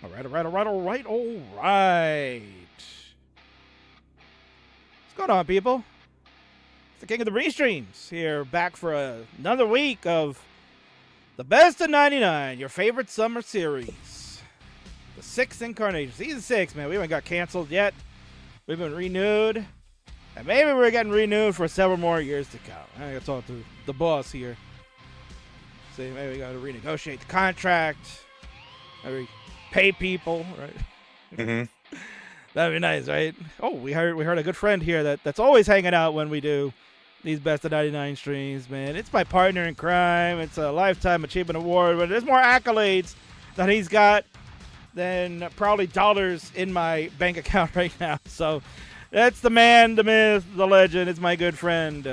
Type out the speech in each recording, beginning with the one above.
All right. What's going on, people? It's the King of the Restreams here, back for another week of the Best of 99, your favorite summer series. The 6th incarnation, season 6, man. We haven't got canceled yet. We've been renewed. And maybe we're getting renewed for several more years to come. I gotta talk to the boss here. See, maybe we gotta renegotiate the contract. Maybe pay people, right? Mm-hmm. That'd be nice, right? Oh, we heard a good friend here that's always hanging out when we do these Best of 99 streams, man. It's my partner in crime. It's a Lifetime Achievement Award, but there's more accolades that he's got than probably dollars in my bank account right now. So that's the man, the myth, the legend. It's my good friend,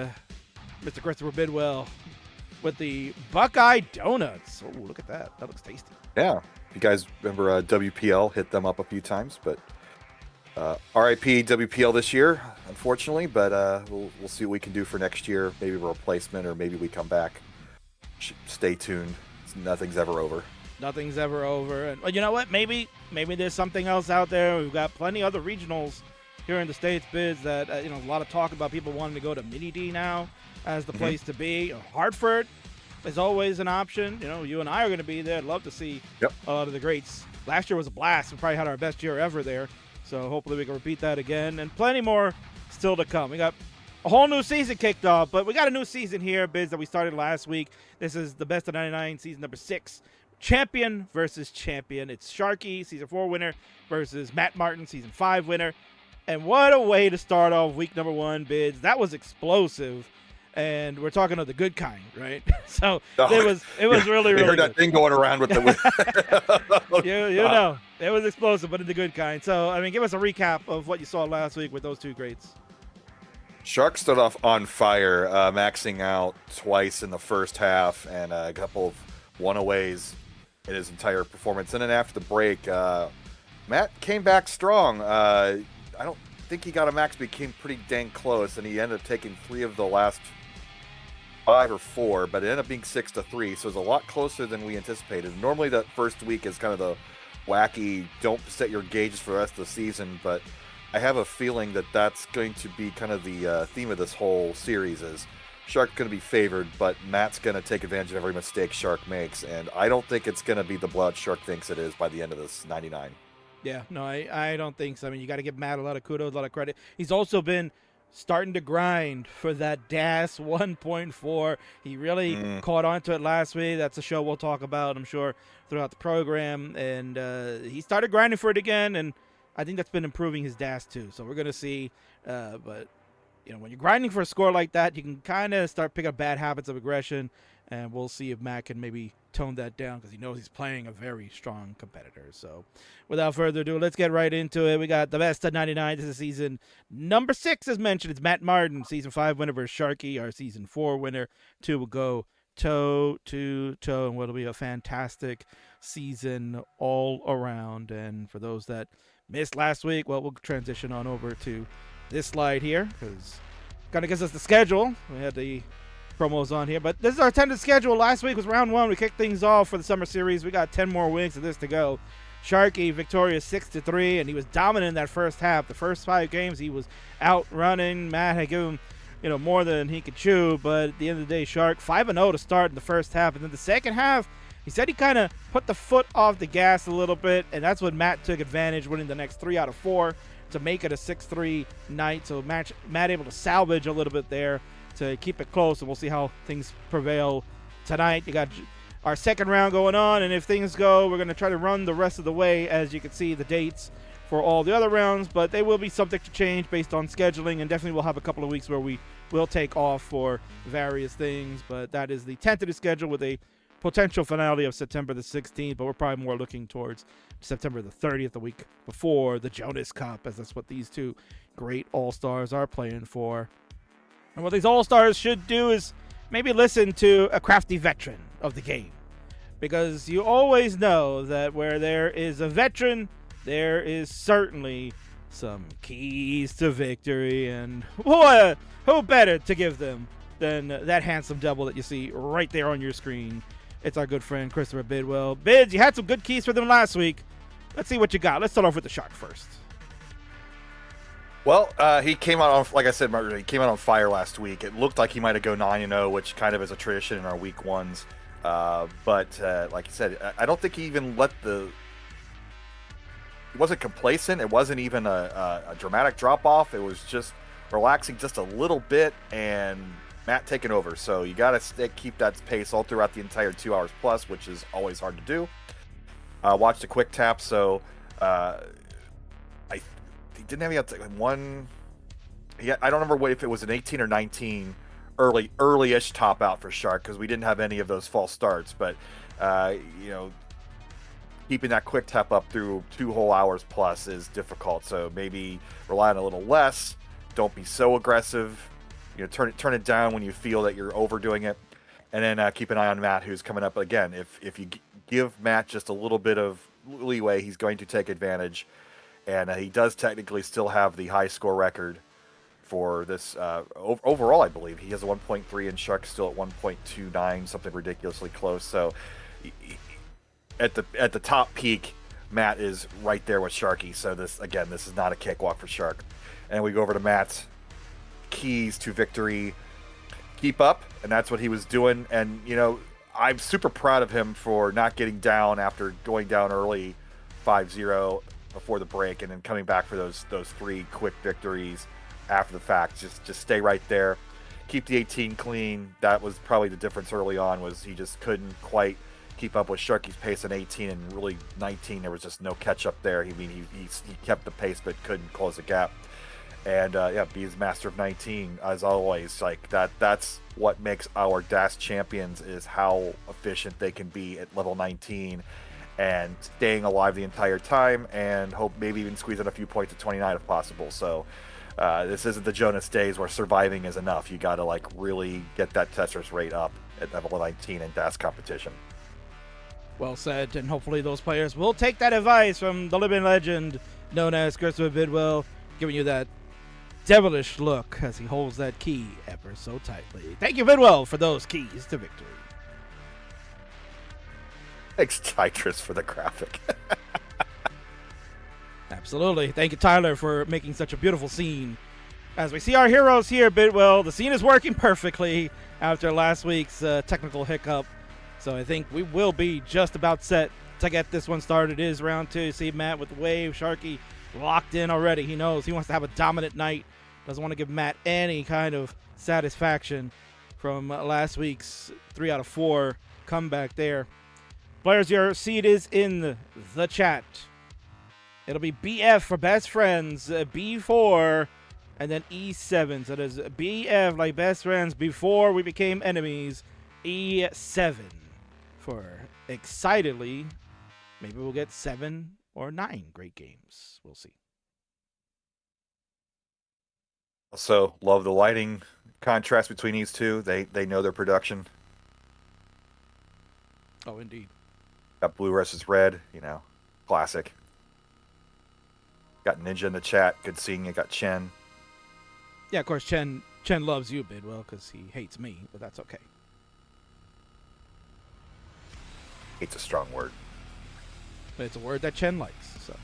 Mr. Christopher Bidwell, with the Buckeye Donuts. Oh, look at that. That looks tasty. Yeah. You guys remember WPL hit them up a few times, but RIP WPL this year, unfortunately. But we'll see what we can do for next year. Maybe a replacement, or maybe we come back. Stay tuned. Nothing's ever over. Nothing's ever over. And well, you know what? Maybe there's something else out there. We've got plenty of other regionals here in the States, Bids, that a lot of talk about people wanting to go to Mini D now as the place to be. Hartford is always an option. You and I are going to be there. I'd love to see a lot of the greats. Last year was a blast. We probably had our best year ever there. So hopefully we can repeat that again. And plenty more still to come. We got a whole new season kicked off, but we got a new season here, Biz, that we started last week. This is the Best of 99 season number 6. Champion versus champion. It's Sharky, season 4 winner, versus Matt Martin, season 5 winner. And what a way to start off week number 1, Bids. That was explosive. And we're talking of the good kind, right? So it was really, really heard good. That thing going around with the it was explosive, but in the good kind. So, give us a recap of what you saw last week with those two greats. Shark started off on fire, maxing out twice in the first half and a couple of one-aways in his entire performance. And then after the break, Matt came back strong. I don't think he got a max, but he came pretty dang close, and he ended up taking 3 of the last 5 or 4, but it ended up being 6-3, so it was a lot closer than we anticipated. Normally that first week is kind of the wacky, don't set your gauges for the rest of the season, but I have a feeling that that's going to be kind of the theme of this whole series is Shark's going to be favored, but Matt's going to take advantage of every mistake Shark makes, and I don't think it's going to be the blood Shark thinks it is by the end of this 99. Yeah, no, I don't think so. You got to give Matt a lot of kudos, a lot of credit. He's also been starting to grind for that DAS 1.4. He really caught on to it last week. That's a show we'll talk about, I'm sure, throughout the program. And he started grinding for it again, and I think that's been improving his DAS too. So we're going to see. But, when you're grinding for a score like that, you can kind of start picking up bad habits of aggression. And we'll see if Matt can maybe tone that down because he knows he's playing a very strong competitor. So without further ado, let's get right into it. We got the Best of 99. This is season number 6, as mentioned. It's Matt Martin, season 5 winner versus Sharky, our season 4 winner. 2 will go toe to toe, and what'll be a fantastic season all around. And for those that missed last week, well, we'll transition on over to this slide here because kind of gives us the schedule. We had the promos on here, but this is our tentative schedule. Last week was round 1. We kicked things off for the summer series. We got 10 more weeks of this to go. Sharky victorious 6-3, and he was dominant in that first half. The first 5 games he was out running. Matt had given him more than he could chew, but at the end of the day, Shark 5-0 to start in the first half. And then the second half, he said he kind of put the foot off the gas a little bit, and that's when Matt took advantage, winning the next 3 out of 4 to make it a 6-3 night. So Matt able to salvage a little bit there to keep it close, and we'll see how things prevail tonight. You got our second round going on, and if things go, we're going to try to run the rest of the way, as you can see the dates for all the other rounds, but they will be subject to change based on scheduling, and definitely we'll have a couple of weeks where we will take off for various things, but that is the tentative schedule with a potential finale of September the 16th, but we're probably more looking towards September the 30th, the week before the Jonas Cup, as that's what these two great all-stars are playing for. And what these all-stars should do is maybe listen to a crafty veteran of the game, because you always know that where there is a veteran, there is certainly some keys to victory, and who better to give them than that handsome double that you see right there on your screen. It's our good friend Christopher Bidwell. Bids, you had some good keys for them last week. let's see what you got. Let's start off with the Shark first. Well, he came out on, like I said, he came out on fire last week. It looked like he might have go 9-0, which kind of is a tradition in our week ones. But like you said, I don't think he even he wasn't complacent. It wasn't even a dramatic drop off. It was just relaxing just a little bit and Matt taking over. So you got to keep that pace all throughout the entire 2 hours plus, which is always hard to do. Watched a quick tap, so he didn't have one. I don't remember if it was an 18 or 19 early-ish top out for Shark because we didn't have any of those false starts. But keeping that quick tap up through 2 whole hours plus is difficult. So maybe rely on a little less. Don't be so aggressive. Turn it down when you feel that you're overdoing it, and then keep an eye on Matt, who's coming up. But again, if you give Matt just a little bit of leeway, he's going to take advantage. And he does technically still have the high score record for this overall. I believe he has a 1.3 and Shark's still at 1.29, something ridiculously close. So at the top peak, Matt is right there with Sharky. So this is not a cakewalk for Shark. And we go over to Matt's keys to victory. Keep up, and that's what he was doing. And I'm super proud of him for not getting down after going down early 5-0 before the break and then coming back for those 3 quick victories after the fact. Just stay right there. Keep the 18 clean. That was probably the difference early on, was he just couldn't quite keep up with Sharky's pace in 18, and really 19 there was just no catch up there. He kept the pace but couldn't close the gap. And be his master of 19 as always. Like that's what makes our DAS champions, is how efficient they can be at level 19 and staying alive the entire time, and hope maybe even squeeze in a few points at 29 if possible. So this isn't the Jonas days where surviving is enough. You got to really get that Tetris rate up at level 19 in DAS competition. Well said, and hopefully those players will take that advice from the living legend known as Christopher Bidwell, giving you that devilish look as he holds that key ever so tightly. Thank you, Bidwell, for those keys to victory. Thanks, Titrus, for the graphic. Absolutely. Thank you, Tyler, for making such a beautiful scene. As we see our heroes here, Bidwell, the scene is working perfectly after last week's technical hiccup. So I think we will be just about set to get this one started. It is round 2. See Matt with the wave. Sharky locked in already. He knows he wants to have a dominant night. Doesn't want to give Matt any kind of satisfaction from last week's 3 out of 4 comeback there. Players, your seed is in the chat. It'll be BF for best friends, B4, and then E7. So there's BF like best friends before we became enemies, E7 for excitedly. Maybe we'll get 7 or 9 great games. We'll see. Also, love the lighting contrast between these two. They know their production. Oh, indeed. Got blue versus red, classic. Got Ninja in the chat. Good seeing you. Got Chen. Yeah, of course, Chen loves you, Bidwell, because he hates me, but that's okay. Hate's a strong word. But it's a word that Chen likes, so.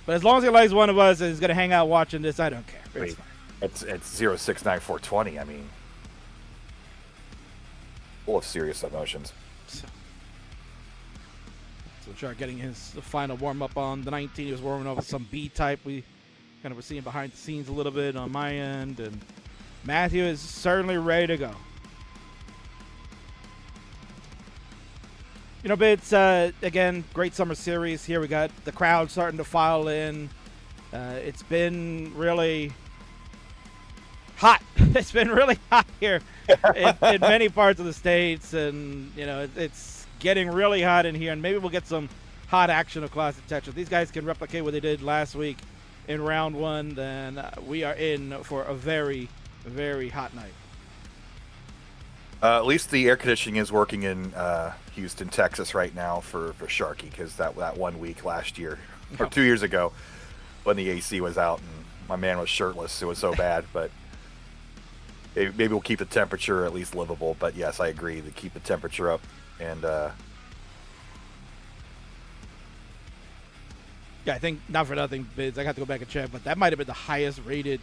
But as long as he likes one of us and he's going to hang out watching this, I don't care. It's fine. It's 069420. I mean, full of serious emotions. So Shark getting his final warm-up on the 19. He was warming up with some B-type. We kind of were seeing behind the scenes a little bit on my end. And Matthew is certainly ready to go. Bits, again, great summer series here. We got the crowd starting to file in. It's been really hot. It's been really hot here in many parts of the States. And, it's getting really hot in here. And maybe we'll get some hot action of Classic Tetris. These guys can replicate what they did last week in round 1. Then we are in for a very, very hot night. At least the air conditioning is working in Houston, Texas right now for Sharky, because that 1 week last year or 2 years ago when the AC was out and my man was shirtless, it was so bad. But maybe we'll keep the temperature at least livable. But yes, I agree to keep the temperature up. And Yeah, I think not for nothing, Bids. I got to go back and check, but that might have been the highest rated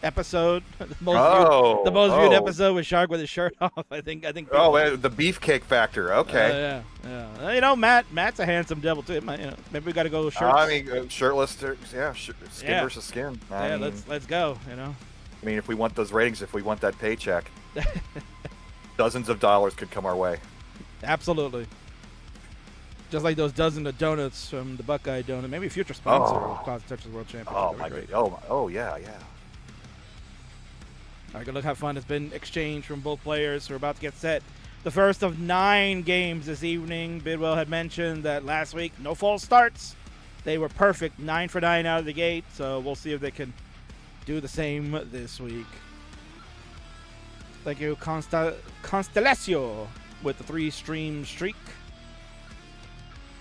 episode, the most viewed episode with Shark with his shirt off. I think. Oh, the beefcake factor. Okay. Yeah. Matt's a handsome devil too. Maybe we got to go shirts. I mean, shirtless. Skin versus skin. I mean, let's go. I mean, if we want those ratings, if we want that paycheck, dozens of dollars could come our way. Absolutely. Just like those dozen of donuts from the Buckeye Donut. Maybe a future sponsor of Closet Touches World Championship. Oh, my God. Oh, yeah. All right, good look how fun has been exchanged from both players. We're about to get set. The first of 9 games this evening. Bidwell had mentioned that last week, no false starts. They were perfect, 9 for 9 out of the gate. So we'll see if they can do the same this week. Thank you, Constellacio, with the 3-stream streak.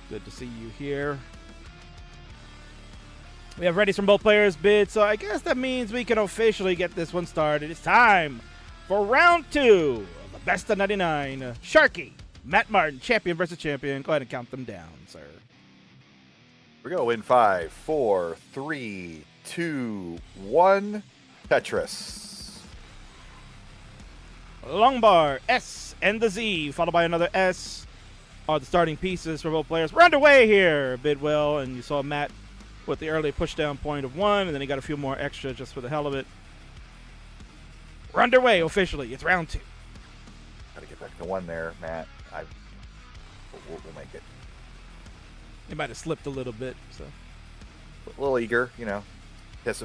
Good to see you here. We have readies from both players' bids, so I guess that means we can officially get this one started. It's time for round 2 of the best of 99. Sharky, Matt Martin, champion versus champion. Go ahead and count them down, sir. We go in 5, 4, 3, 2, 1. Tetris. Long bar, S and the Z, followed by another S, are the starting pieces for both players. We're underway here, Bidwell, and you saw Matt with the early push-down point of 1, and then he got a few more extra just for the hell of it. We're underway officially. It's round 2. Got to get back to 1 there, Matt. We'll make it. He might have slipped a little bit, so a little eager, He's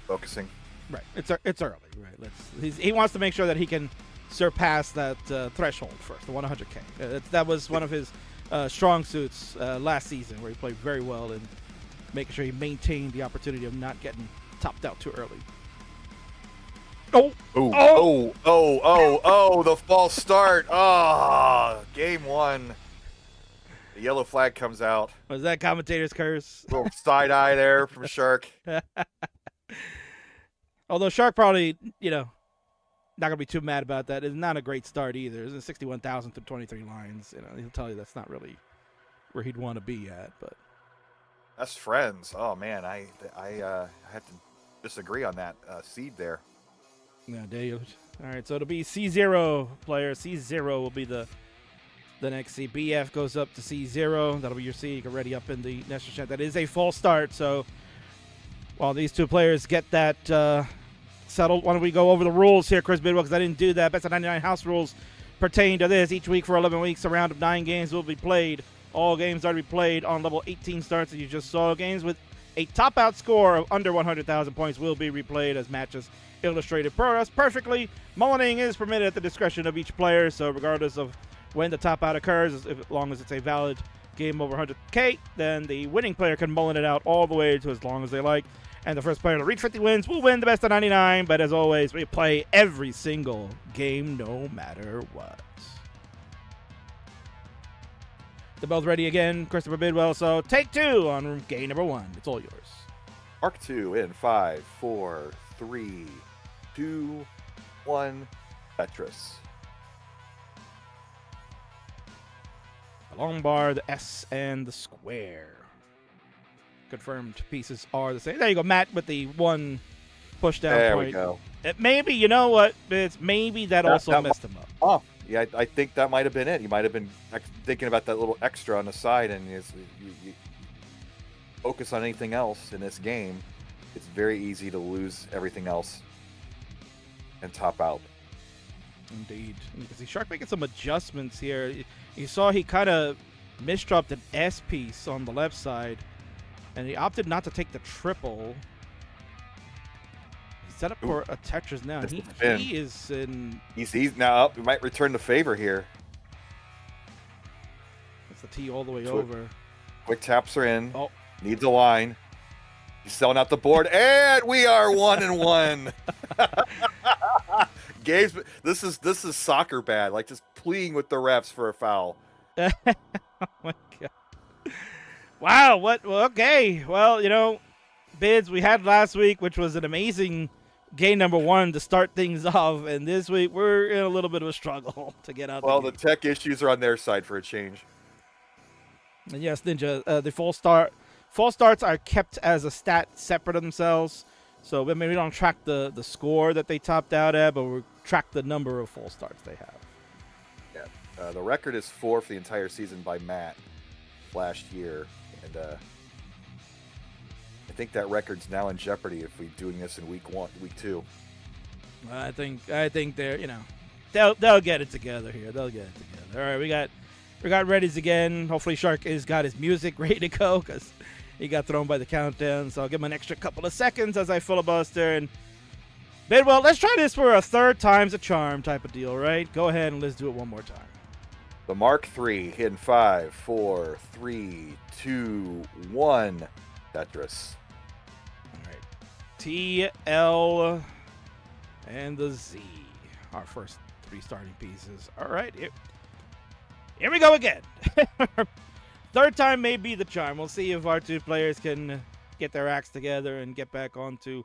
focusing. Right. It's early. Right. He wants to make sure that he can surpass that threshold first, the 100K. That was one of his strong suits last season, where he played very well in making sure he maintained the opportunity of not getting topped out too early. The false start. Game 1. The yellow flag comes out. Was that commentator's curse? A little side eye there from Shark. Although Shark probably, not going to be too mad about that. It's not a great start either. It's 61,000 through 23 lines. He'll tell you that's not really where he'd want to be at. But that's friends. Oh, man. I have to disagree on that seed there. Yeah, Dave. All right, so it'll be C0 player. C0 will be the next seed. BF goes up to C0. That'll be your seed. You can ready up in the national chat. That is a false start. So while these two players get that settled, why don't we go over the rules here, Chris Bidwell, because I didn't do that. Best of 99 house rules pertain to this. Each week for 11 weeks, a round of 9 games will be played. All games are to be played on level 18 starts that you just saw. Games with a top-out score of under 100,000 points will be replayed as matches illustrated for us perfectly. Mullining is permitted at the discretion of each player, so regardless of when the top-out occurs, as long as it's a valid game over 100K, then the winning player can mullen it out all the way to as long as they like. And the first player to reach 50 wins will win the best of 99. But as always, we play every single game no matter what. They're both ready again, Christopher Bidwell. So take 2 on game number 1. It's all yours. Mark 2 in 5, 4, 3, 2, 1. Tetris. The long bar, the S, and the square. Confirmed pieces are the same. There you go, Matt, with the 1 push down there point. There we go. Maybe, you know what? Maybe that also messed him up. Oh, yeah, I think that might have been it. He might have been thinking about that little extra on the side, and you focus on anything else in this game. It's very easy to lose everything else and top out. Indeed. You can see Shark making some adjustments here. You saw he kind of misdropped an S piece on the left side, and he opted not to take the triple. He's set up for a Tetris now. He is in. He's now up. He might return the favor here. That's the T all the way over. Quick taps are in. Oh. Needs a line. He's selling out the board, and we are 1-1. Games. This is soccer bad. Like just pleading with the refs for a foul. Oh my god. Wow. What? Well, okay. Well, bids we had last week, which was an amazing game number 1 to start things off, and this week we're in a little bit of a struggle to get out. Well, the tech issues are on their side for a change. And yes, Ninja, the false starts are kept as a stat separate of themselves. So maybe we don't track the score that they topped out at, but we track the number of false starts they have. Yeah. The record is 4 for the entire season by Matt last year. And I think that record's now in jeopardy if we're doing this in week 2. I think they're they'll get it together here. They'll get it together. All right, we got readies again. Hopefully Shark has got his music ready to go because he got thrown by the countdown. So I'll give him an extra couple of seconds as I filibuster. And Bidwell, let's try this for a third time's a charm type of deal, right? Go ahead and let's do it one more time. The Mark III hit in 5, 4, 3, 2, 1. Tetris. All right. T, L, and the Z. Our first 3 starting pieces. All right. Here we go again. Third time may be the charm. We'll see if our 2 players can get their acts together and get back onto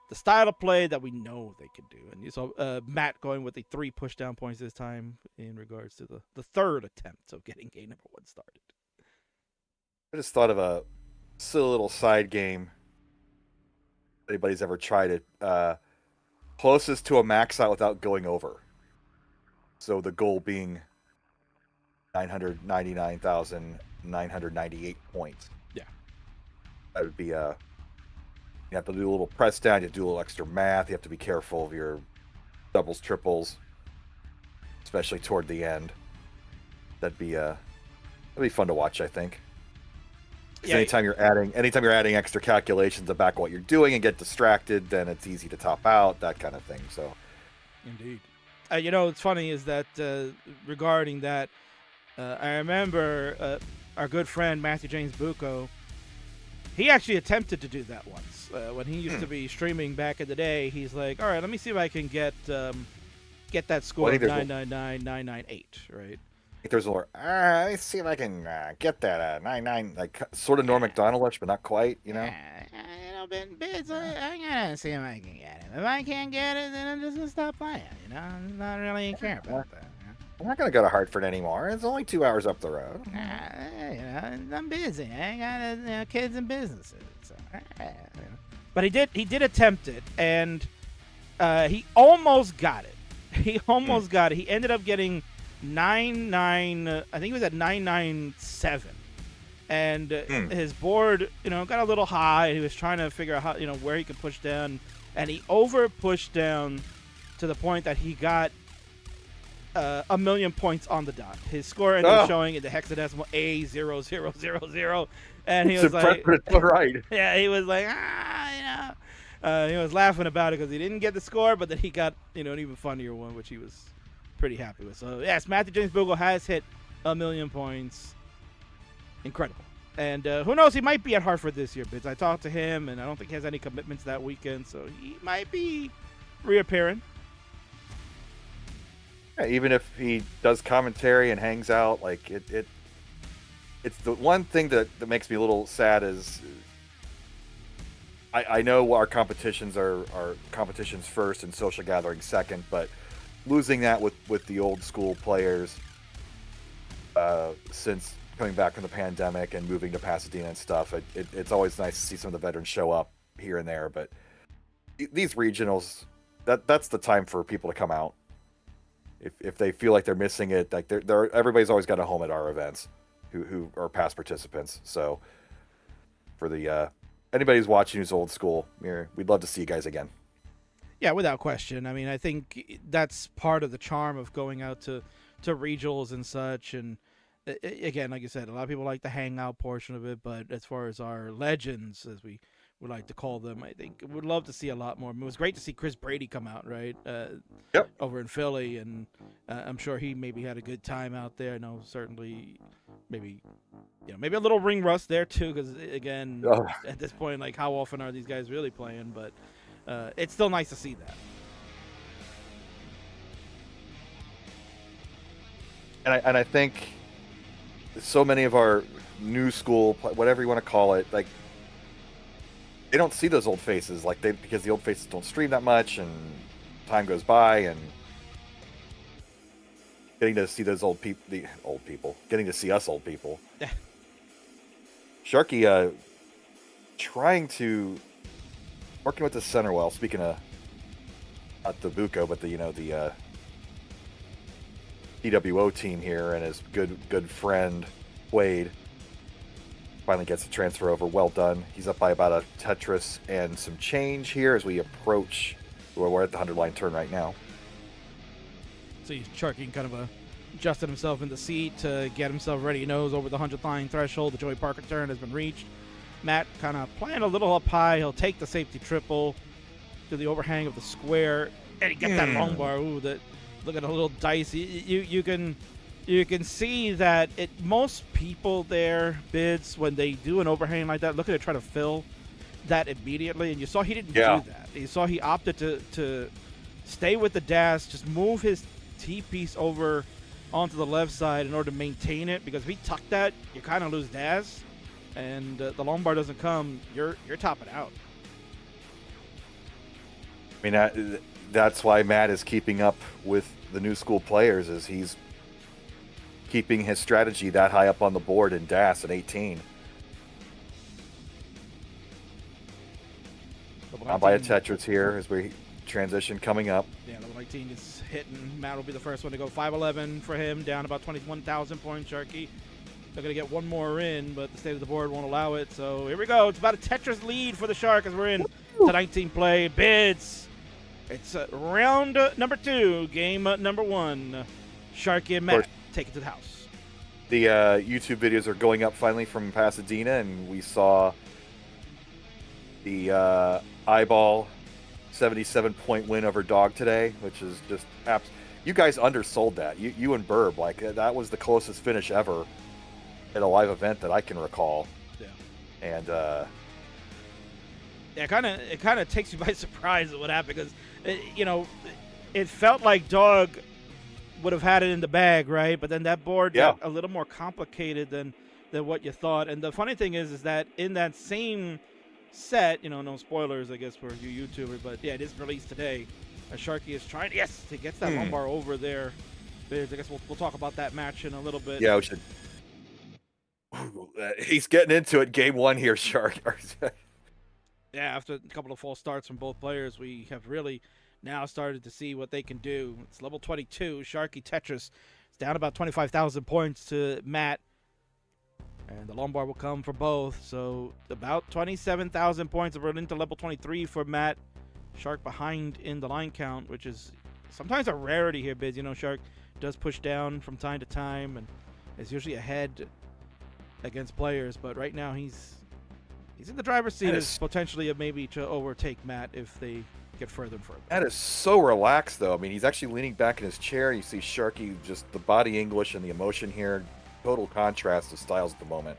the style of play that we know they can do. And you saw Matt going with the 3 push-down points this time in regards to the third attempt of getting game number 1 started. I just thought of a silly little side game. If anybody's ever tried it. Closest to a max out without going over. So the goal being 999,998 points. Yeah. That would be you have to do a little press down, you have to do a little extra math, you have to be careful of your doubles, triples, especially toward the end. That'd be fun to watch, I think. Yeah. Anytime you're adding extra calculations about what you're doing and get distracted, then it's easy to top out, that kind of thing. So, indeed, what's funny is that regarding that, I remember our good friend Matthew James Bucco. He actually attempted to do that once when he used to be streaming back in the day. He's like, all right, let me see if I can get that score of 999,998, right? I think there's a little, let me see if I can get that 99, like sort of Norm Macdonald-ish, but not quite, Bids, I gotta see if I can get it. If I can't get it, then I'm just gonna stop playing. I'm not really care about that. I'm not gonna go to Hartford anymore. It's only 2 hours up the road. I'm busy. I got kids and businesses. So, But he did attempt it, and he almost got it. He almost got it. He ended up getting 99. I think he was at 997, and his board, got a little high. He was trying to figure out how, where he could push down, and he over pushed down to the point that he got 1,000,000 points on the dot. His score ended up showing in the hexadecimal A0000, and he was like, right. Yeah, he was like, he was laughing about it because he didn't get the score, but then he got, an even funnier one, which he was pretty happy with. So yes, Matthew James Bogle has hit 1,000,000 points. Incredible. And who knows, he might be at Hartford this year, Bids. I talked to him, and I don't think he has any commitments that weekend, so he might be reappearing. Yeah, even if he does commentary and hangs out, like it's the one thing that makes me a little sad is I know our competitions are competitions first and social gatherings second, but losing that with the old school players since coming back from the pandemic and moving to Pasadena and stuff, it's always nice to see some of the veterans show up here and there. But these regionals, that's the time for people to come out. If they feel like they're missing it, like everybody's always got a home at our events who are past participants. So for the anybody who's watching who's old school, we'd love to see you guys again. Yeah, without question. I mean, I think that's part of the charm of going out to regionals and such. And again, like you said, a lot of people like the hangout portion of it, but as far as our legends, as we would like to call them, I think we'd love to see a lot more. It was great to see Chris Brady come out, right? Yep. Over in Philly, and I'm sure he maybe had a good time out there. I know certainly maybe maybe a little ring rust there too, because again, at this point, like how often are these guys really playing? But it's still nice to see that. And I think so many of our new school, whatever you want to call it, like they don't see those old faces, because the old faces don't stream that much, and time goes by, and getting to see those getting to see us old people, Sharky trying to working with the center well. Speaking of not the Buco, but the TWO team here, and his good friend Wade finally gets the transfer over. Well done. He's up by about a Tetris and some change here as we approach. We're at the 100-line turn right now. See, Sharky kind of adjusted himself in the seat to get himself ready. He knows over the 100th-line threshold, the Joey Parker turn has been reached. Matt kind of playing a little up high. He'll take the safety triple to the overhang of the square, and he gets that long bar. Ooh, that looking a little dicey. You can see that most people there bids when they do an overhang like that, look at it, try to fill that immediately, and you saw he didn't do that. You saw he opted to stay with the dash, just move his T-piece over onto the left side in order to maintain it, because if he tucked that, you kind of lose dash, and the long bar doesn't come, you're topping out. I mean, that's why Matt is keeping up with the new school players, is he's keeping his strategy that high up on the board in DAS at 18. I'll buy a Tetris here as we transition coming up. Yeah, level 19 is hitting. Matt will be the first one to go. 511 for him, down about 21,000 points. Sharky, they're going to get one more in, but the state of the board won't allow it. So here we go. It's about a Tetris lead for the Shark as we're in to 19 play. Bids. It's round number 2, game number 1. Sharky and Matt take it to the house. The YouTube videos are going up finally from Pasadena, and we saw the eyeball 77-point win over Dog today, which is just you guys undersold that. You and Burb, like that was the closest finish ever at a live event that I can recall. Yeah. And it kind of takes you by surprise at what happened, because it felt like Dog would have had it in the bag, right? But then that board got a little more complicated than what you thought. And the funny thing is that in that same set, no spoilers, I guess, for you YouTuber, but yeah, it is released today. Sharky is trying, to get that lumbar over there. I guess we'll talk about that match in a little bit. Yeah, we should. He's getting into it. Game 1 here, Shark. Yeah, after a couple of false starts from both players, we have really now started to see what they can do. It's level 22. Sharky Tetris. It's down about 25,000 points to Matt. And the long bar will come for both. So about 27,000 points. We're into level 23 for Matt. Shark behind in the line count, which is sometimes a rarity here, Biz. Shark does push down from time to time and is usually ahead against players. But right now he's in the driver's seat as potentially maybe to overtake Matt if they get further and further. That is so relaxed, though. I mean, he's actually leaning back in his chair. You see Sharky, just the body English and the emotion here. Total contrast of styles at the moment.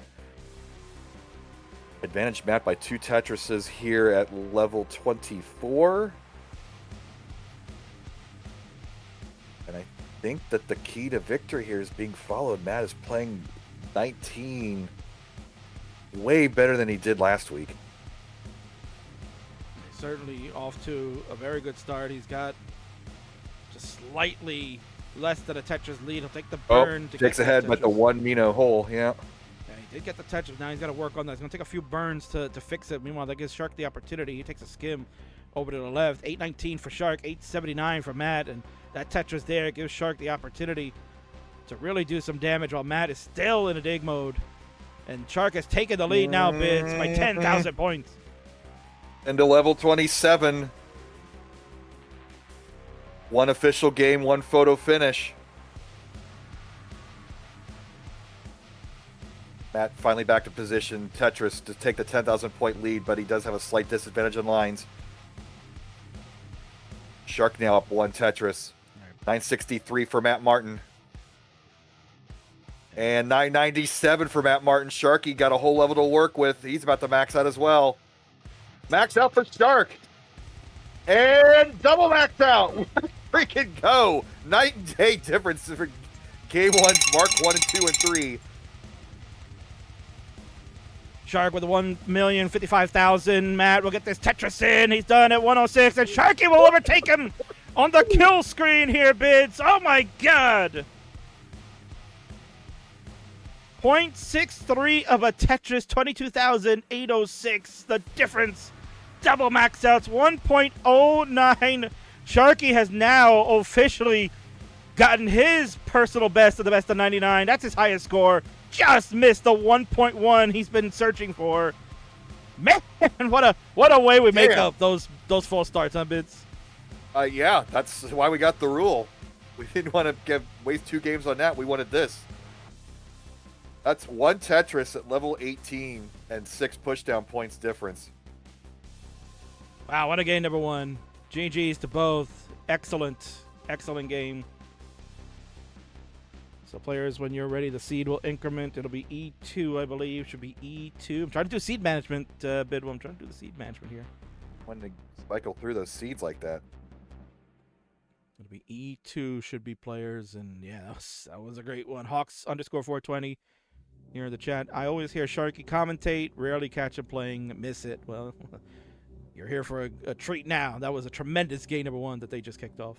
Advantage Matt by 2 Tetrises here at level 24. And I think that the key to victory here is being followed. Matt is playing 19 way better than he did last week. Certainly off to a very good start. He's got just slightly less than a Tetris lead. He'll take the burn. Takes ahead but the one Mino hole. Yeah, he did get the Tetris. Now he's got to work on that. He's going to take a few burns to fix it. Meanwhile, that gives Shark the opportunity. He takes a skim over to the left. 819 for Shark, 879 for Matt. And that Tetris there gives Shark the opportunity to really do some damage while Matt is still in a dig mode. And Shark has taken the lead now, Bids, by 10,000 points. Into level 27. One official game, one photo finish. Matt finally back to position. Tetris to take the 10,000 point lead, but he does have a slight disadvantage in lines. Shark now up 1 Tetris. 963 for Matt Martin. And 997 for Matt Martin. Sharky got a whole level to work with. He's about to max out as well. Max out for Shark. And double max out. Freaking go. Night and day difference for game 1, mark 1 and 2 and 3. Shark with 1,055,000. Matt will get this Tetris in. He's done at 106. And Sharky will overtake him on the kill screen here, Bids. Oh, my God. 0.63 of a Tetris, 22,806. The difference. Double max outs, 1.09. Sharky has now officially gotten his personal best of the best of 99. That's his highest score. Just missed the 1.1 he's been searching for. Man, what a way we make up those false starts, huh, Bids? Yeah, that's why we got the rule. We didn't want to waste 2 games on that. We wanted this. That's 1 Tetris at level 18 and 6 pushdown points difference. Wow, what a game, number 1. GG's to both. Excellent game. So players, when you're ready, the seed will increment. It'll be E2, I believe. Should be E2. I'm trying to do seed management, Bidwell. I'm trying to do the seed management here. When to cycle through those seeds like that. It'll be E2 should be players, and yeah, that was a great one. Hawks_420 here in the chat. I always hear Sharky commentate, rarely catch him playing, miss it. Well, you're here for a treat now. That was a tremendous game, number 1, that they just kicked off.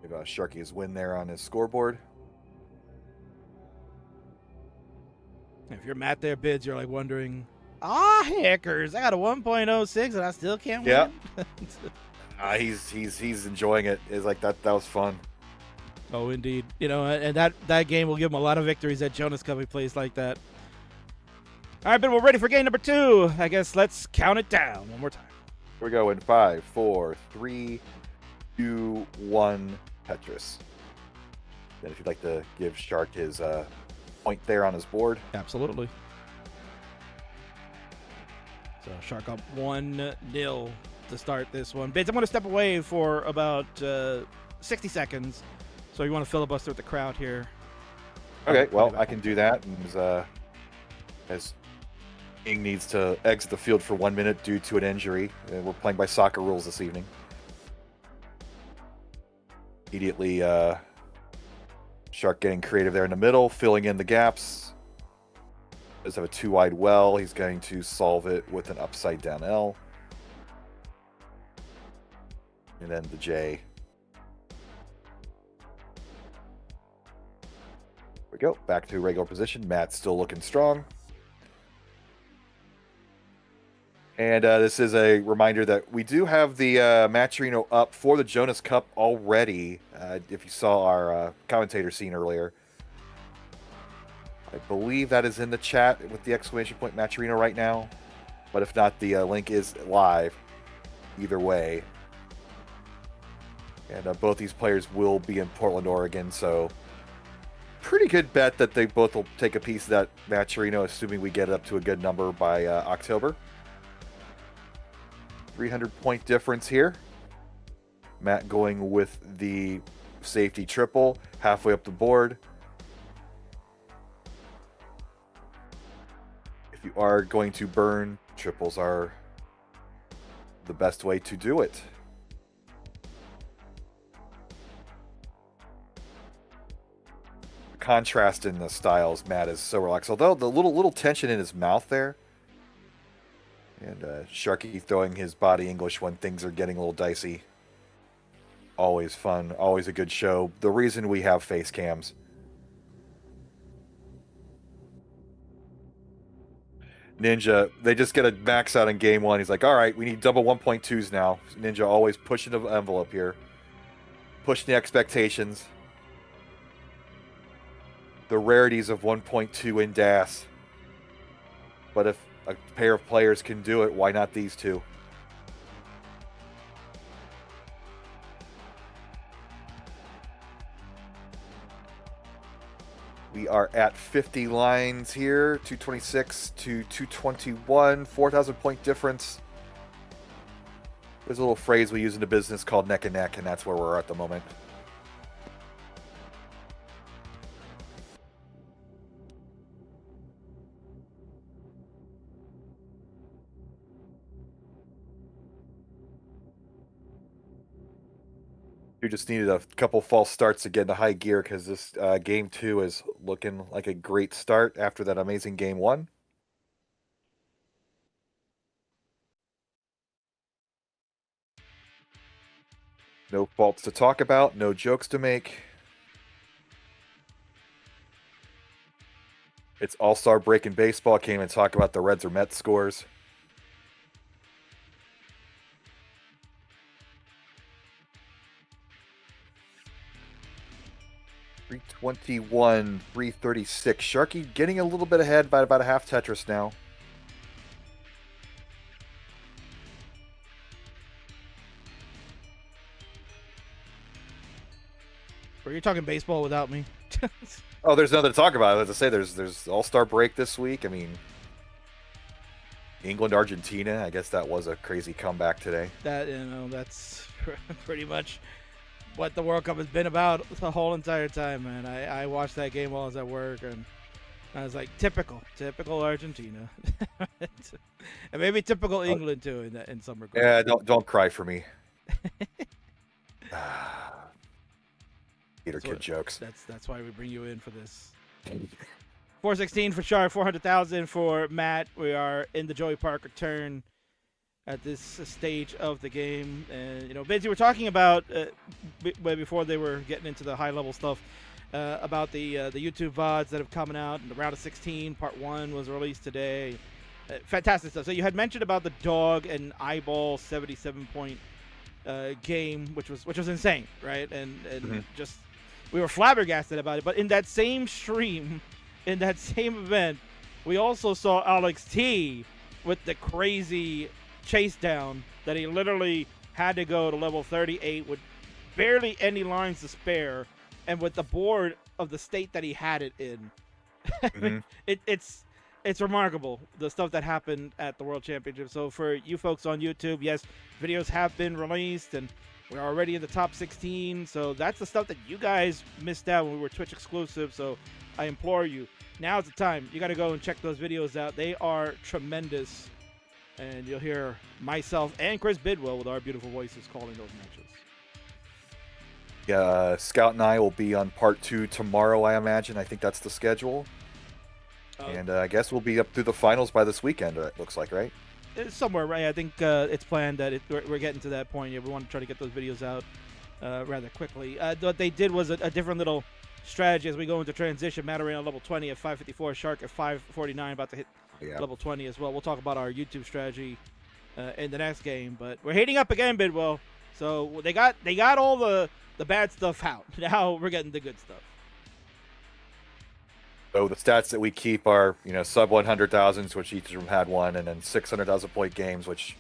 Give Sharky his win there on his scoreboard. If you're Matt there, Bids, you're like wondering, heckers, I got a 1.06 and I still can't win. He's enjoying it. It's like that was fun. Oh, indeed. You know, and that game will give him a lot of victories at Jonas Cup. He plays like that. All right, Ben, we're ready for game number 2. I guess let's count it down one more time. Here we go in 5, 4, 3, 2, 1, Tetris. Then if you'd like to give Shark his point there on his board. Absolutely. So Shark up 1-0 to start this one. Bids, I'm going to step away for about 60 seconds. So you want to filibuster with the crowd here? Okay, well, I can do that. And, as Ing needs to exit the field for 1 minute due to an injury. We're playing by soccer rules this evening. Immediately, Shark getting creative there in the middle, filling in the gaps. Does have a 2-wide well. He's going to solve it with an upside down L. And then the J. There we go. Back to regular position. Matt's still looking strong. And this is a reminder that we do have the Matcherino up for the Jonas Cup already. If you saw our commentator scene earlier. I believe that is in the chat with the exclamation point Matcherino right now. But if not, the link is live. Either way. And both these players will be in Portland, Oregon. So pretty good bet that they both will take a piece of that Matcherino, assuming we get it up to a good number by October. 300-point difference here. Matt going with the safety triple halfway up the board. If you are going to burn, triples are the best way to do it. The contrast in the styles, Matt is so relaxed. Although the little tension in his mouth there. And Sharky throwing his body English when things are getting a little dicey. Always fun. Always a good show. The reason we have face cams. Ninja, they just get a max out in game 1. He's like, all right, we need double 1.2s now. Ninja always pushing the envelope here. Pushing the expectations. The rarities of 1.2 in DAS. But if a pair of players can do it, why not these two? We are at 50 lines here, 226 to 221, 4,000 point difference. There's a little phrase we use in the business called neck and neck, and that's where we're at the moment. You just needed a couple false starts to get into high gear because this game 2 is looking like a great start after that amazing game 1. No faults to talk about, no jokes to make. It's All-Star break in baseball. Can't even talk about the Reds or Mets scores. .321, 336. Sharky getting a little bit ahead by about a half Tetris now. Or you're talking baseball without me. Oh, there's nothing to talk about. As I say, there's All-Star break this week. I mean, England, Argentina. I guess that was a crazy comeback today. That's pretty much what the World Cup has been about the whole entire time, man. I watched that game while I was at work, and I was like, typical Argentina, and maybe typical England too in some regards. Yeah, don't cry for me. Peter kid jokes. That's why we bring you in for this. 416 for Shark, 400,000 for Matt. We are in the Joey Parker turn at this stage of the game, and Vince, we're talking about before they were getting into the high level stuff about the YouTube VODs that have coming out. And the round of 16 part 1 was released today. Fantastic stuff. So you had mentioned about the dog and eyeball 77 point game, which was insane, right? And just we were flabbergasted about it. But in that same stream, in that same event, we also saw Alex T with the crazy chase down that he literally had to go to level 38 with barely any lines to spare, and with the board of the state that he had it in. It's remarkable, the stuff that happened at the World Championship. So for you folks on YouTube, yes, videos have been released, and we're already in the top 16. So that's the stuff that you guys missed out when we were Twitch exclusive. So I implore you, now's the time. You got to go and check those videos out. They are tremendous. And you'll hear myself and Chris Bidwell with our beautiful voices calling those matches. Yeah, Scout and I will be on part 2 tomorrow, I imagine. I think that's the schedule. And I guess we'll be up through the finals by this weekend, it looks like, right? It's somewhere, right? I think it's planned that we're getting to that point. Yeah, we want to try to get those videos out rather quickly. What they did was a different little strategy as we go into transition. Matt Arena level 20 at 554, Shark at 549, about to hit level 20 as well. We'll talk about our YouTube strategy in the next game, but we're heating up again, Bidwell. So they got all the bad stuff out. Now we're getting the good stuff. So the stats that we keep are, sub 100,000s, which each of them had one, and then 600,000 point games, which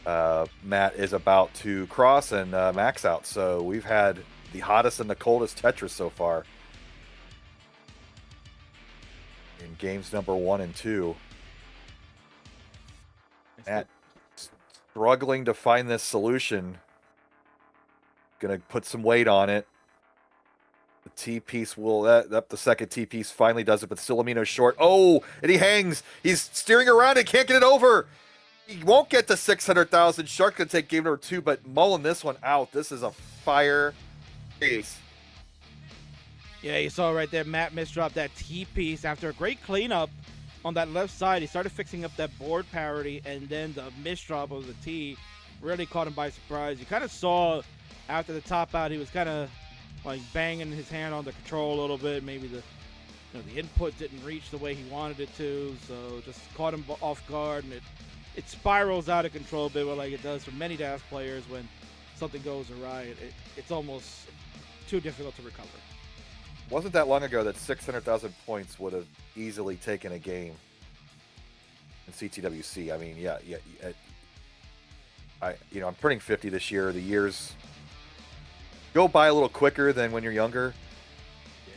Matt is about to cross and max out. So we've had the hottest and the coldest Tetris so far in games number 1 and 2. Matt struggling to find this solution. Gonna put some weight on it. The T-piece will, the second T-piece finally does it, but still Amino's short. Oh, and he hangs. He's steering around and can't get it over. He won't get to 600,000. Shark gonna take game number 2, but mulling this one out. This is a fire case. Yeah, you saw right there, Matt misdropped that T-piece after a great cleanup on that left side. He started fixing up that board parity, and then the misdrop of the T really caught him by surprise. You kind of saw after the top out, he was kind of like banging his hand on the control a little bit. Maybe the input didn't reach the way he wanted it to, so just caught him off guard, and it spirals out of control a bit, like it does for many DAS players when something goes awry. It's almost too difficult to recover. Wasn't that long ago that 600,000 points would have easily taken a game in CTWC. I mean, yeah. I'm turning 50 this year. The years go by a little quicker than when you're younger. Yeah.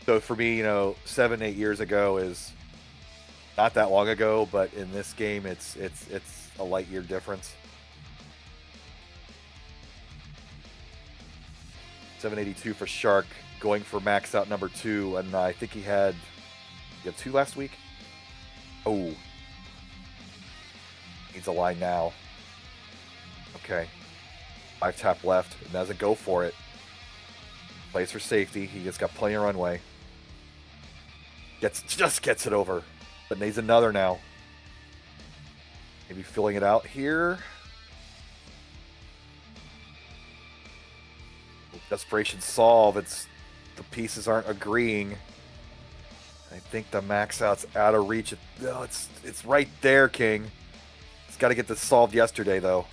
So for me, 7-8 years ago is not that long ago, but in this game, it's a light year difference. 782 for Shark, going for max out number 2, and I think you have 2 last week? Oh. Needs a line now. Okay. 5 tap left, and doesn't go for it. Plays for safety. He just got plenty of runway. Just gets it over, but needs another now. Maybe filling it out here. Desperation solve. The pieces aren't agreeing. I think the max out's out of reach. No, it's right there, King. It's got to get this solved yesterday, though.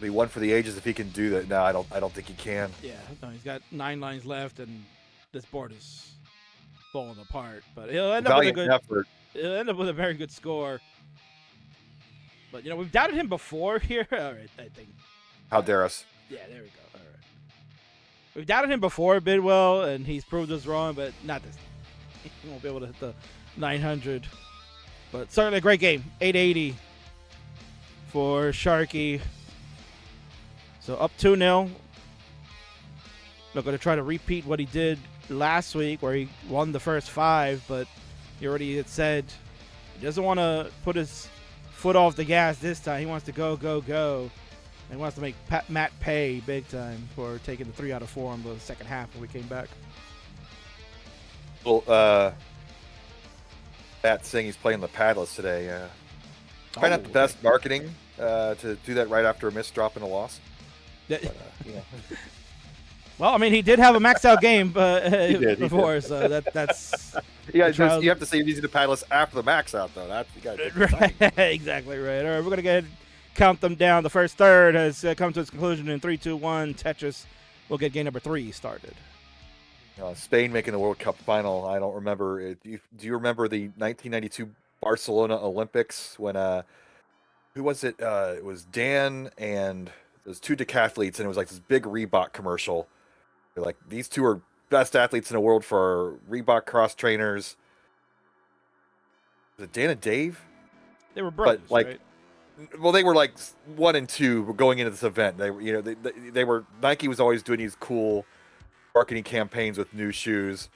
Be one for the ages if he can do that. No, I don't think he can. Yeah, no, he's got 9 lines left, and this board is falling apart. But he'll end up with a good effort. He'll end up with a very good score. But we've doubted him before here. All right, I think. How dare us? Yeah, there we go. All right. We've doubted him before, Bidwell, and he's proved us wrong, but not this time. He won't be able to hit the 900. But certainly a great game. 880 for Sharky. So up 2-0. Not going to try to repeat what he did last week where he won the first 5, but he already had said he doesn't want to put his foot off the gas this time. He wants to go, go, go. And he wants to make Matt pay big time for taking the 3 out of 4 on the second half when we came back. Well, Matt saying he's playing the padless today. Probably not the best marketing to do that right after a miss, drop, and a loss. But, yeah. Well, I mean, he did have a maxed out game before, so that's. You have to say he's using the padless after the max out, though. That's you got exactly right. All right, we're gonna go ahead and count them down. The first third has come to its conclusion in 3, 2, 1. Tetris will get game number 3 started. Spain making the World Cup final. I don't remember. Do you remember the 1992 Barcelona Olympics when who was it? It was Dan and there's 2 decathletes, and it was like this big Reebok commercial. They're like, these 2 are best athletes in the world for Reebok cross trainers. Was it Dan and Dave? They were brothers, right? Well, they were like 1 and 2 were going into this event. They were Nike was always doing these cool marketing campaigns with new shoes,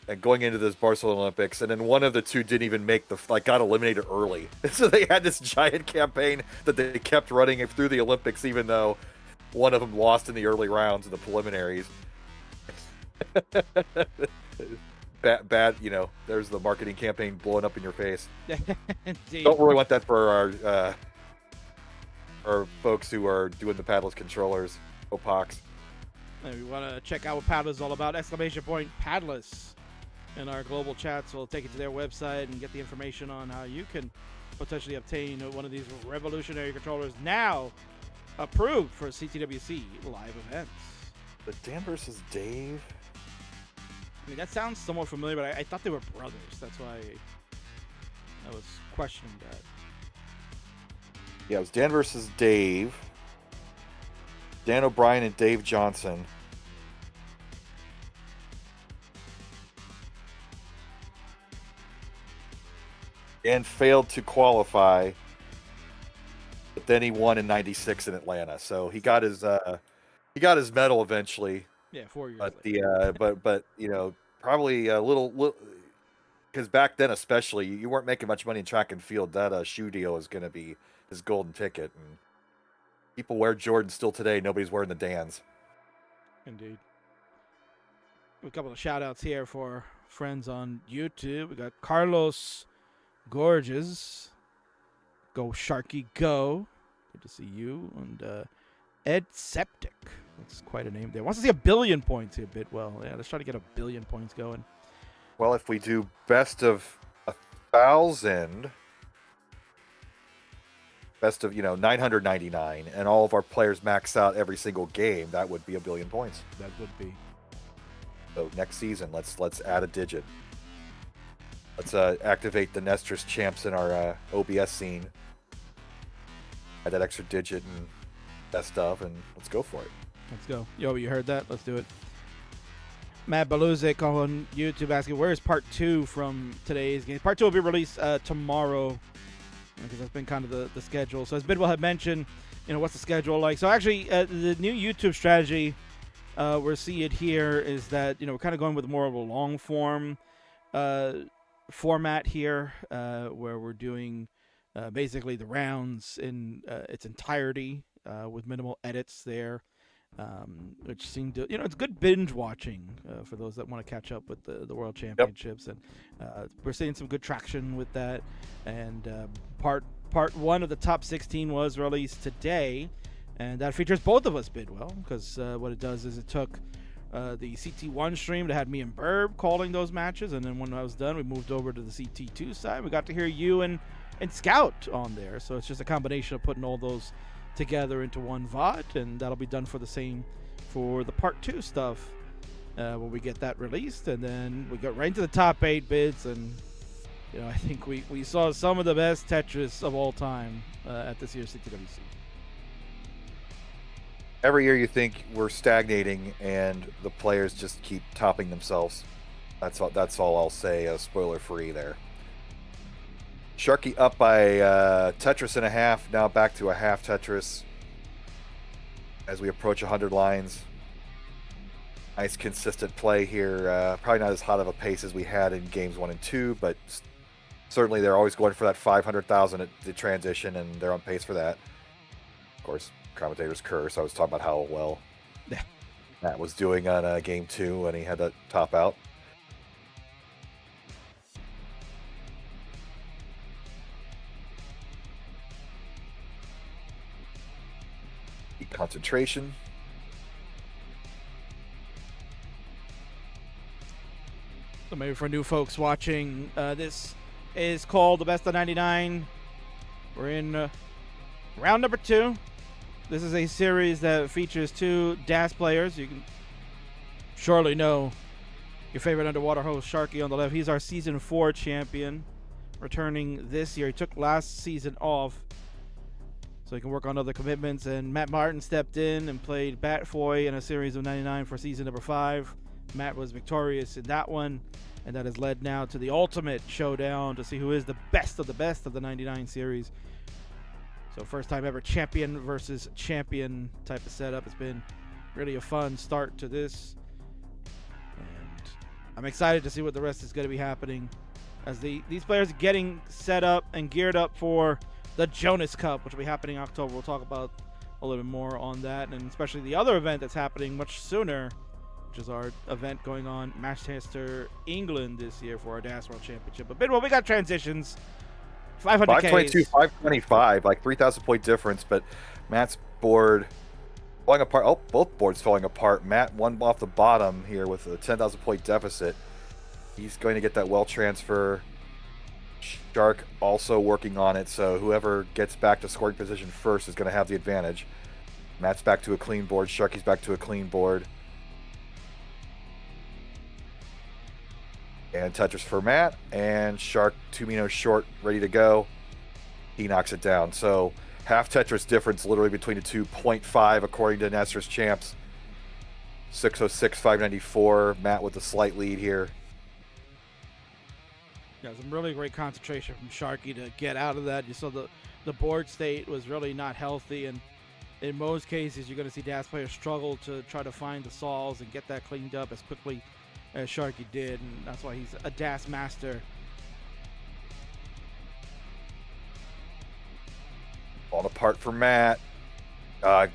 and going into this Barcelona Olympics, and then one of the 2 didn't even make got eliminated early. So they had this giant campaign that they kept running through the Olympics, even though one of them lost in the early rounds of the preliminaries. bad, there's the marketing campaign blowing up in your face. Don't really want that for our folks who are doing the paddless controllers, Opox. And we want to check out what Paddless is all about. ! Paddless in our global chats. We'll take it to their website and get the information on how you can potentially obtain one of these revolutionary controllers now approved for CTWC live events. But Dan versus Dave? I mean, that sounds somewhat familiar, but I thought they were brothers. That's why I was questioning that. Yeah, it was Dan versus Dave. Dan O'Brien and Dave Johnson. And failed to qualify, but then he won in '96 in Atlanta. So he got his medal eventually. Yeah, 4 years. But probably a little because back then especially you weren't making much money in track and field. That shoe deal is going to be his golden ticket, and people wear Jordans still today. Nobody's wearing the Dans. Indeed. A couple of shout outs here for friends on YouTube. We got Carlos Gorges. Go Sharky, go. Good to see you. And Ed Septic. That's quite a name there. Wants to see 1 billion points here, Bitwell. Yeah, let's try to get 1 billion points going. Well, if we do best of 1,000, best of 999, and all of our players max out every single game, that would be 1 billion points. That would be. So next season, let's add a digit. Let's activate the Nestris champs in our OBS scene. Add that extra digit and best of, and let's go for it. Let's go. Yo, you heard that? Let's do it. Matt Baluzik on YouTube asking, where is part 2 from today's game? Part 2 will be released tomorrow, because that's been kind of the schedule. So as Bidwell had mentioned, what's the schedule like? So actually, the new YouTube strategy we're seeing here is that, we're kind of going with more of a long form format here, where we're doing basically the rounds in its entirety with minimal edits there. Which seemed to, it's good binge watching for those that want to catch up with the World Championships. Yep. And we're seeing some good traction with that. And part 1 of the top 16 was released today, And that features both of us, Bidwell, because what it does is it took the CT1 stream that had me and Burb calling those matches, and then when I was done, we moved over to the CT2 side. We got to hear you and Scout on there, so it's just a combination of putting all those together into one VOD, and that'll be done for the same for the part 2 stuff when we get that released. And then we got right into the top 8 bids, and I think we saw some of the best Tetris of all time at this year's CTWC. Every year you think we're stagnating and the players just keep topping themselves. That's all I'll say, spoiler free there. Sharky up by Tetris and a half, now back to a half Tetris as we approach 100 lines. Nice consistent play here. Probably not as hot of a pace as we had in games 1 and 2, but certainly they're always going for that 500,000 at the transition, and they're on pace for that. Of course, commentator's curse. I was talking about how well Matt was doing on game 2 and he had to top out. Concentration. So maybe for new folks watching, this is called the Best of 99. We're in round number 2. This is a series that features 2 DAS players. You can surely know your favorite underwater host, Sharky, on the left. He's our Season 4 champion, returning this year. He took last season off so he can work on other commitments. And Matt Martin stepped in and played Batfoy in a series of 99 for season number 5. Matt was victorious in that one, and that has led now to the ultimate showdown to see who is the best of the 99 series. So first time ever champion versus champion type of setup. It's been really a fun start to this, and I'm excited to see what the rest is going to be happening as these players are getting set up and geared up for the Jonas Cup, which will be happening in October. We'll talk about a little bit more on that, and especially the other event that's happening much sooner, which is our event going on Manchester, England this year for our DAS World Championship. But Bidwell, we got transitions. 500K. 522, 525, like 3,000 point difference, but Matt's board falling apart. Oh, both boards falling apart. Matt one off the bottom here with a 10,000 point deficit. He's going to get that well transfer. Shark also working on it, so whoever gets back to scoring position first is going to have the advantage. Matt's back to a clean board. Sharky's back to a clean board. And Tetris for Matt, and Shark 2 minos short, ready to go. He knocks it down. So half Tetris difference literally between the two, 0.5 according to Nestor's champs. 606, 594. Matt with the slight lead here. Yeah, some really great concentration from Sharky to get out of that. You saw the board state was really not healthy, and in most cases you're going to see DAS players struggle to try to find the solves and get that cleaned up as quickly as Sharky did, and that's why he's a DAS master. Falling apart for Matt.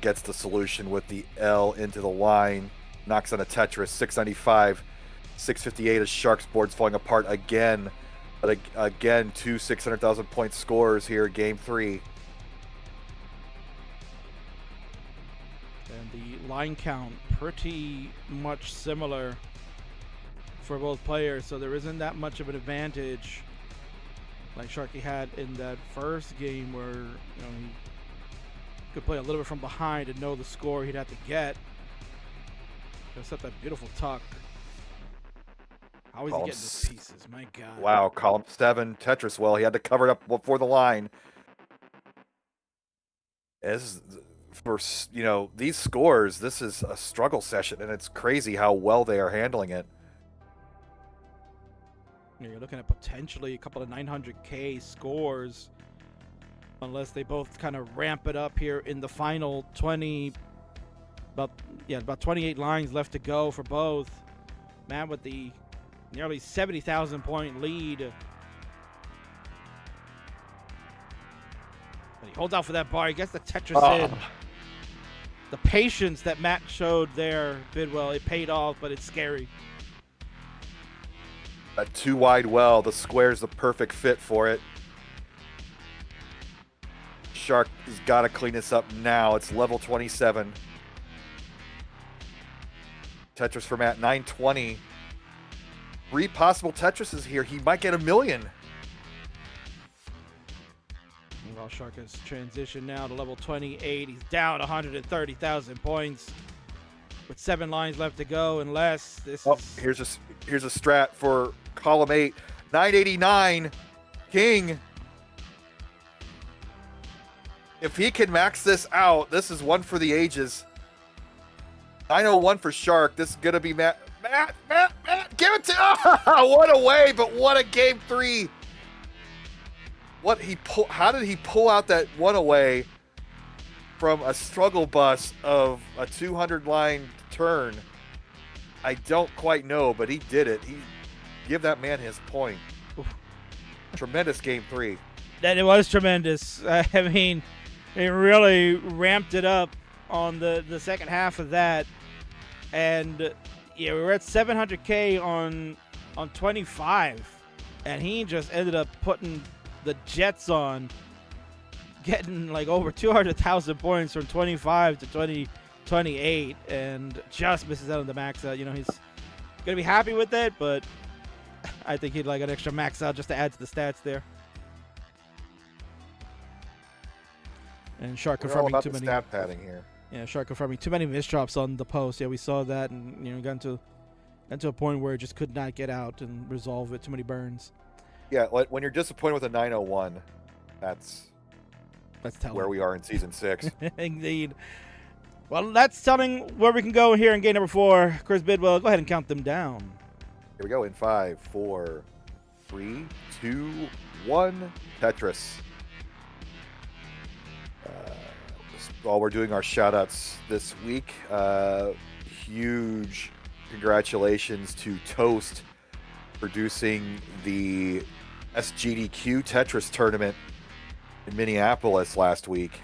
Gets the solution with the L into the line. Knocks on a Tetris. 695. 658 as Shark's board's falling apart again. But again, 2 600,000 point scores here, game 3. And the line count pretty much similar for both players, so there isn't that much of an advantage like Sharky had in that first game where he could play a little bit from behind and know the score he'd have to get. Just set that beautiful tuck. How is he getting the pieces? My God. Wow, column 7 Tetris. Well, he had to cover it up before the line. As for these scores, this is a struggle session, and it's crazy how well they are handling it. You're looking at potentially a couple of 900K scores unless they both kind of ramp it up here in the final 20. About 28 lines left to go for both. Matt with the nearly 70,000 point lead. But he holds out for that bar. He gets the Tetris in. The patience that Matt showed there, Bidwell, it paid off, but it's scary. A 2 wide well. The square's the perfect fit for it. Shark has got to clean this up now. It's level 27. Tetris for Matt, 920. 3 possible Tetrises here. He might get $1 million. Well, Shark has transitioned now to level 28. He's down 130,000 points with 7 lines left to go. Unless this is... here's a strat for column 8. 989. King. If he can max this out, this is one for the ages. 901 for Shark. This is gonna be Matt. Give it to. What a way, but what a game 3. How did he pull out that one away from a struggle bus of a 200 line turn? I don't quite know, but he did it. Give that man his point. Tremendous game 3. That it was tremendous. I mean, it really ramped it up on the second half of that, and yeah, we were at 700K on 25, and he just ended up putting the Jets on, getting like over 200,000 points from 25 to 28, and just misses out on the max out. You know, he's gonna be happy with it, but I think he'd like an extra max out just to add to the stats there. And Shark confirming too many stat padding here. Yeah, Shark confirming too many misdrops on the post. Yeah, we saw that, and got to a point where it just could not get out and resolve it. Too many burns. Yeah, when you're disappointed with a 901, that's telling. Where we are in season 6. Indeed. Well, that's telling where we can go here in game number 4. Chris Bidwell, go ahead and count them down. Here we go in 5, 4, 3, 2, 1. Tetris. While we're doing our shout-outs this week, huge congratulations to Toast producing the SGDQ Tetris tournament in Minneapolis last week.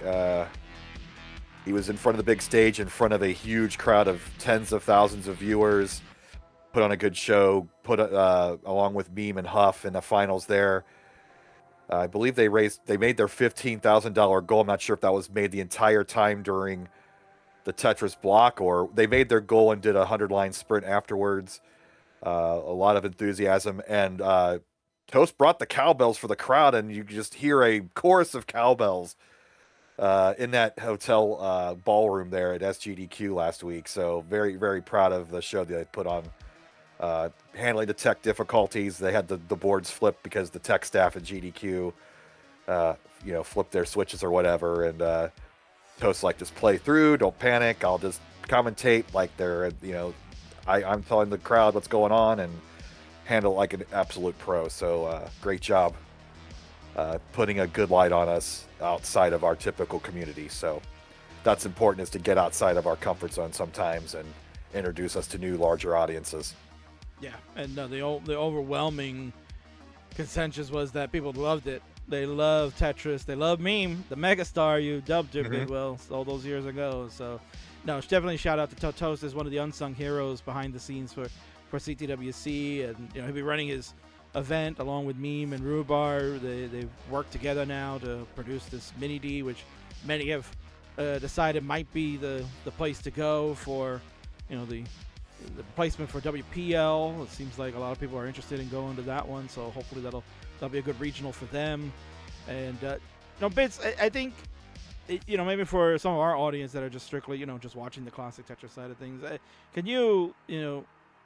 He was in front of the big stage in front of a huge crowd of tens of thousands of viewers, put on a good show, along with Meme and Huff in the finals there. I believe they made their $15,000 goal. I'm not sure if that was made the entire time during the Tetris block, or they made their goal and did a 100-line sprint afterwards. A lot of enthusiasm, and Toast brought the cowbells for the crowd, and you just hear a chorus of cowbells in that hotel ballroom there at SGDQ last week. So very, very proud of the show that they put on. Handling the tech difficulties, they had the boards flipped because the tech staff at GDQ, flipped their switches or whatever. And Toast like, just play through, don't panic. I'll just commentate like they're, I'm telling the crowd what's going on and handle like an absolute pro. So great job putting a good light on us outside of our typical community. So that's important, is to get outside of our comfort zone sometimes and introduce us to new, larger audiences. Yeah, and the overwhelming consensus was that people loved it. They love Tetris. They love Meme, the megastar you dubbed him Bidwell all those years ago. So, no, definitely shout out to Toast as one of the unsung heroes behind the scenes for CTWC, and he'll be running his event along with Meme and Rhubarb. They've worked together now to produce this mini D, which many have decided might be the place to go for the placement for WPL. It seems like a lot of people are interested in going to that one, so hopefully that'll be a good regional for them. And Bits, I think maybe for some of our audience that are just strictly just watching the classic Tetris side of things, can you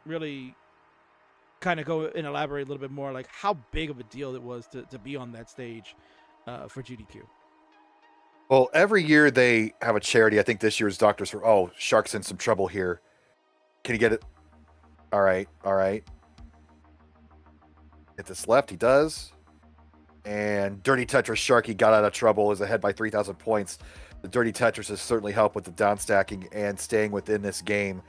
really kind of go and elaborate a little bit more, like how big of a deal it was to be on that stage for GDQ? Well, every year they have a charity. I think this year's Doctors for Shark's in some trouble here. Can he get it? All right. Hit this left. He does. And Dirty Tetris Sharky got out of trouble, is ahead by 3,000 points. The Dirty Tetris has certainly helped with the downstacking and staying within this game.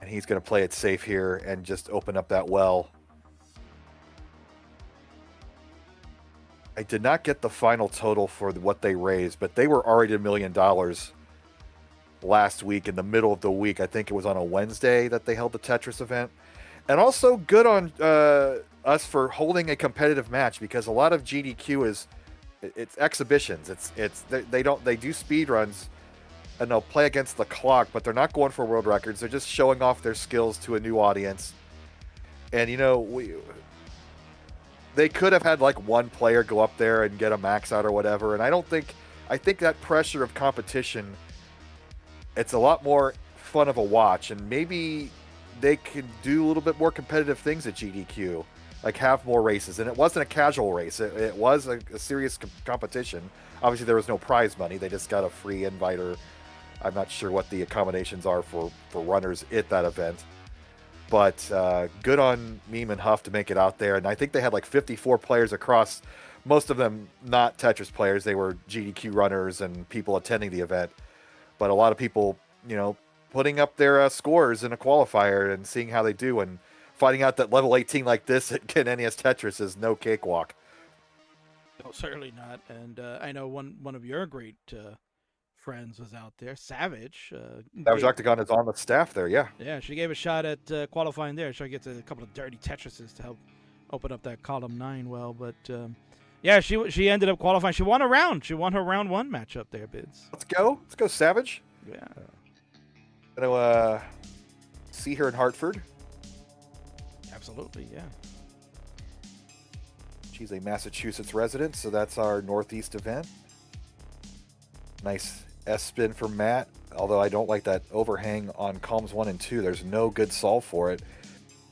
And he's going to play it safe here and just open up that well. I did not get the final total for what they raised, but they were already $1 million last week in the middle of the week. I think it was on a Wednesday that they held the Tetris event. And also good on us for holding a competitive match, because a lot of GDQ is it's exhibitions. They do speed runs and they'll play against the clock, but they're not going for world records. They're just showing off their skills to a new audience. And they could have had like one player go up there and get a max out or whatever. And I think that pressure of competition, it's a lot more fun of a watch. And maybe they could do a little bit more competitive things at GDQ, like have more races. And it wasn't a casual race; it was a serious competition. Obviously, there was no prize money; they just got a free invite, or I'm not sure what the accommodations are for runners at that event. But good on Meme and Huff to make it out there. And I think they had like 54 players across, most of them not Tetris players. They were GDQ runners and people attending the event. But a lot of people, putting up their scores in a qualifier and seeing how they do, and finding out that level 18 like this at NES Tetris is no cakewalk. No, certainly not. And I know one of your great friends was out there, Savage. Savage Octagon is on the staff there, yeah. Yeah, she gave a shot at qualifying there. She gets a couple of dirty Tetrises to help open up that column 9 well. But yeah, she ended up qualifying. She won a round. She won her round 1 matchup there, Bids. Let's go, Savage. Yeah. Gonna see her in Hartford. Absolutely, yeah. She's a Massachusetts resident, so that's our Northeast event. Nice S-spin for Matt, although I don't like that overhang on columns 1 and 2. There's no good solve for it.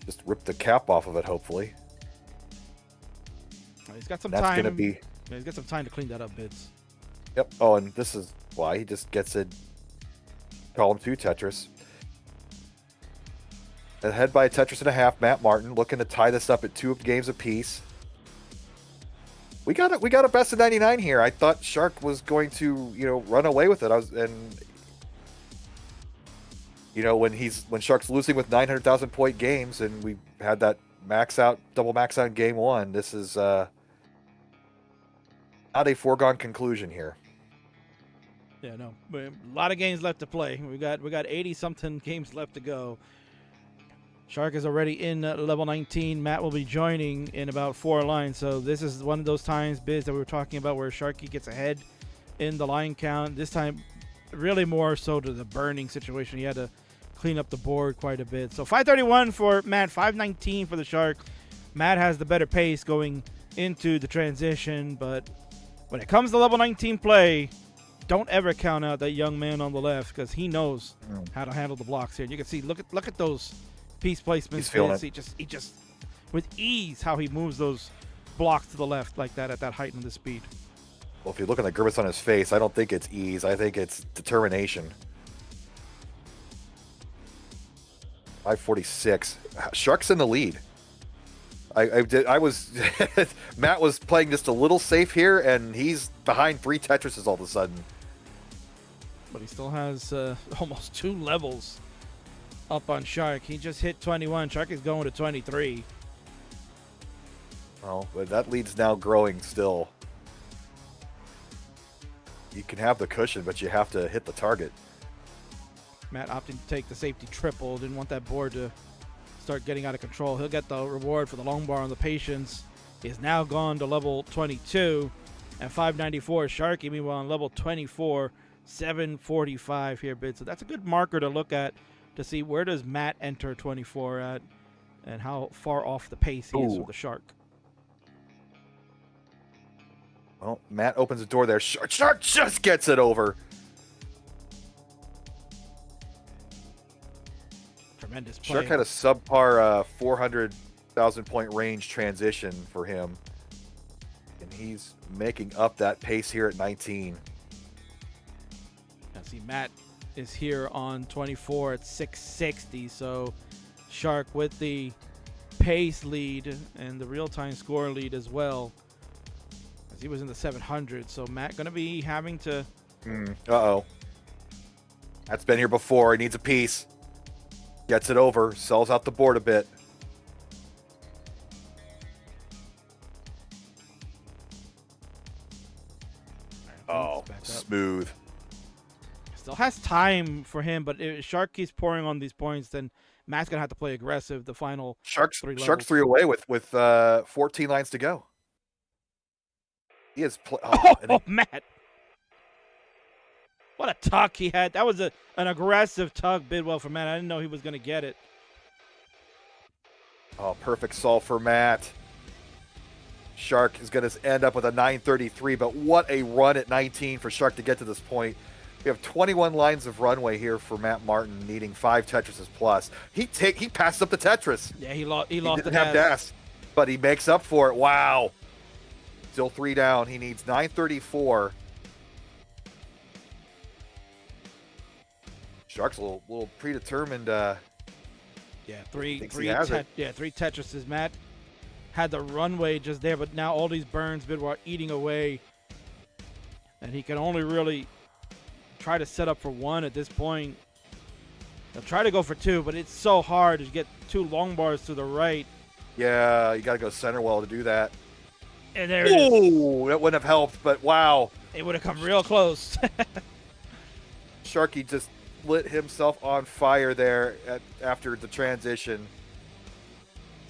Just rip the cap off of it, hopefully. He's got some time. That's going to be... Yeah, he's got some time to clean that up, Bids. Yep. Oh, and this is why he just gets it. Column 2 Tetris. Ahead by a Tetris and a half, Matt Martin looking to tie this up at 2 games apiece. We got a best of 99 here. I thought Shark was going to, run away with it. When Shark's losing with 900,000 point games, and we had that double max out in game 1. This is not a foregone conclusion here. Yeah, no, a lot of games left to play. We got 80 something games left to go. Shark is already in level 19. Matt will be joining in about 4 lines. So this is one of those times, Biz, that we were talking about where Sharky gets ahead in the line count. This time, really more so to the burning situation. He had to clean up the board quite a bit. So 531 for Matt, 519 for the Shark. Matt has the better pace going into the transition, but when it comes to level 19 play, don't ever count out that young man on the left, because he knows how to handle the blocks here. And you can see, look at those piece placements. He's feeling it. He just with ease how he moves those blocks to the left like that at that height and the speed. Well, if you look at the grimace on his face, I don't think it's ease. I think it's determination. 546. Shark's in the lead. Matt was playing just a little safe here, and he's behind 3 Tetrises all of a sudden. But he still has almost 2 levels up on Shark. He just hit 21. Shark is going to 23. Well, but that lead's now growing still. You can have the cushion, but you have to hit the target. Matt opting to take the safety triple. Didn't want that board to start getting out of control. He'll get the reward for the long bar on the patience. He is now gone to level 22 and 594. Sharky, meanwhile, on level 24, 745 here, Bid. So that's a good marker to look at to see where does Matt enter 24 at and how far off the pace he is with the Shark. Well, Matt opens the door there. Shark just gets it over. Tremendous play. Shark had a subpar 400,000 point range transition for him, and he's making up that pace here at 19. Now see, Matt is here on 24 at 660, so Shark with the pace lead and the real-time score lead as well, as he was in the 700. So Matt going to be having to... Uh-oh. Matt's been here before. He needs a piece. Gets it over. Sells out the board a bit. Oh, smooth. Still has time for him, but if Shark keeps pouring on these points, then Matt's going to have to play aggressive the final Shark's 3 away with 14 lines to go. He is. Oh, Matt. What a tuck he had. That was an aggressive tuck, Bidwell, for Matt. I didn't know he was going to get it. Oh, perfect solve for Matt. Shark is going to end up with a 933, but what a run at 19 for Shark to get to this point. We have 21 lines of runway here for Matt Martin, needing 5 Tetrises plus. He passed up the Tetris. Yeah, he lost He the didn't have dash, but he makes up for it. Wow. Still 3 down. He needs 934. Shark's a little predetermined. Three Tetrises. Matt had the runway just there, but now all these burns Bidwell are eating away, and he can only really try to set up for 1 at this point. He'll try to go for 2, but it's so hard to get 2 long bars to the right. Yeah, you got to go center well to do that. And there it is. Ooh, that wouldn't have helped, but wow. It would have come real close. Sharky just lit himself on fire there after the transition.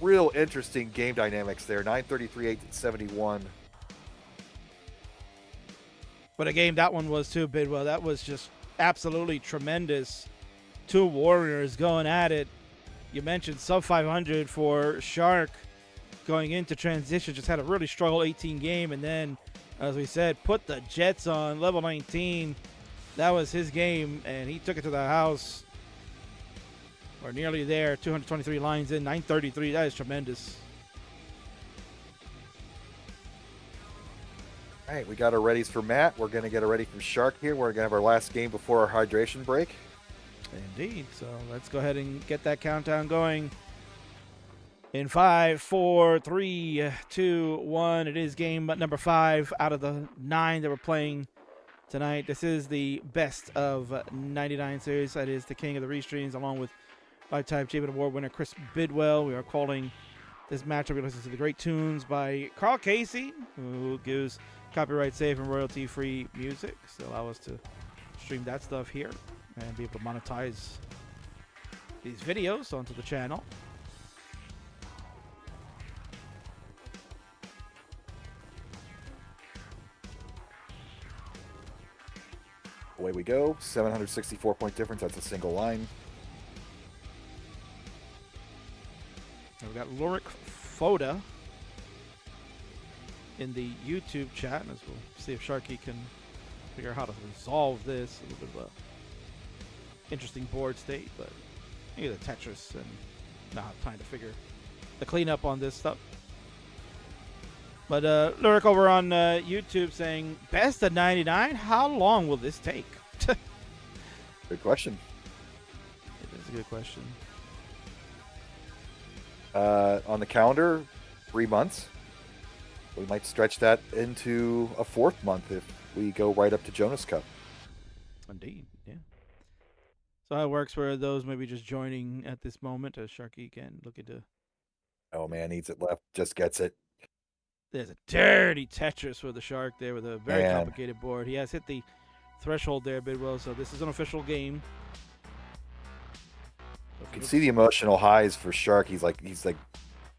Real interesting game dynamics there. 933, 871. But a game that one was too, Bidwell. That was just absolutely tremendous. 2 warriors going at it. You mentioned sub 500 for Shark going into transition. Just had a really struggle 18 game, and then, as we said, put the Jets on level 19. That was his game, and he took it to the house. We're nearly there. 223 lines in, 933. That is tremendous. All right, we got our readies for Matt. We're going to get a ready from Shark here. We're going to have our last game before our hydration break. Indeed. So let's go ahead and get that countdown going. In 5, 4, 3, 2, 1. It is game number 5 out of the 9 that we're playing tonight. This is the best of 99 series. That is the king of the restreams, along with Lifetime Achievement Award winner Chris Bidwell. We are calling this matchup. We listen to the great tunes by Carl Casey, who gives copyright safe and royalty free music. So allow us to stream that stuff here and be able to monetize these videos onto the channel. Away we go. 764 point difference. That's a single line. We've got Lurik Foda in the YouTube chat, and as we'll see if Sharky can figure out how to resolve this. A little bit of a interesting board state, but maybe the Tetris and not have time to figure the cleanup on this stuff. But Lurik over on YouTube saying, best of 99? How long will this take? Good question. It is a good question. On the calendar, 3 months. We might stretch that into a 4th month if we go right up to Jonas Cup. Indeed, yeah. So how it works for those maybe just joining at this moment, as Sharky can look into. Oh man, needs it left, just gets it. There's a dirty Tetris for the Shark there with a very complicated board. He has hit the threshold there, Bidwell, so this is an official game. You can see the emotional highs for Shark. He's like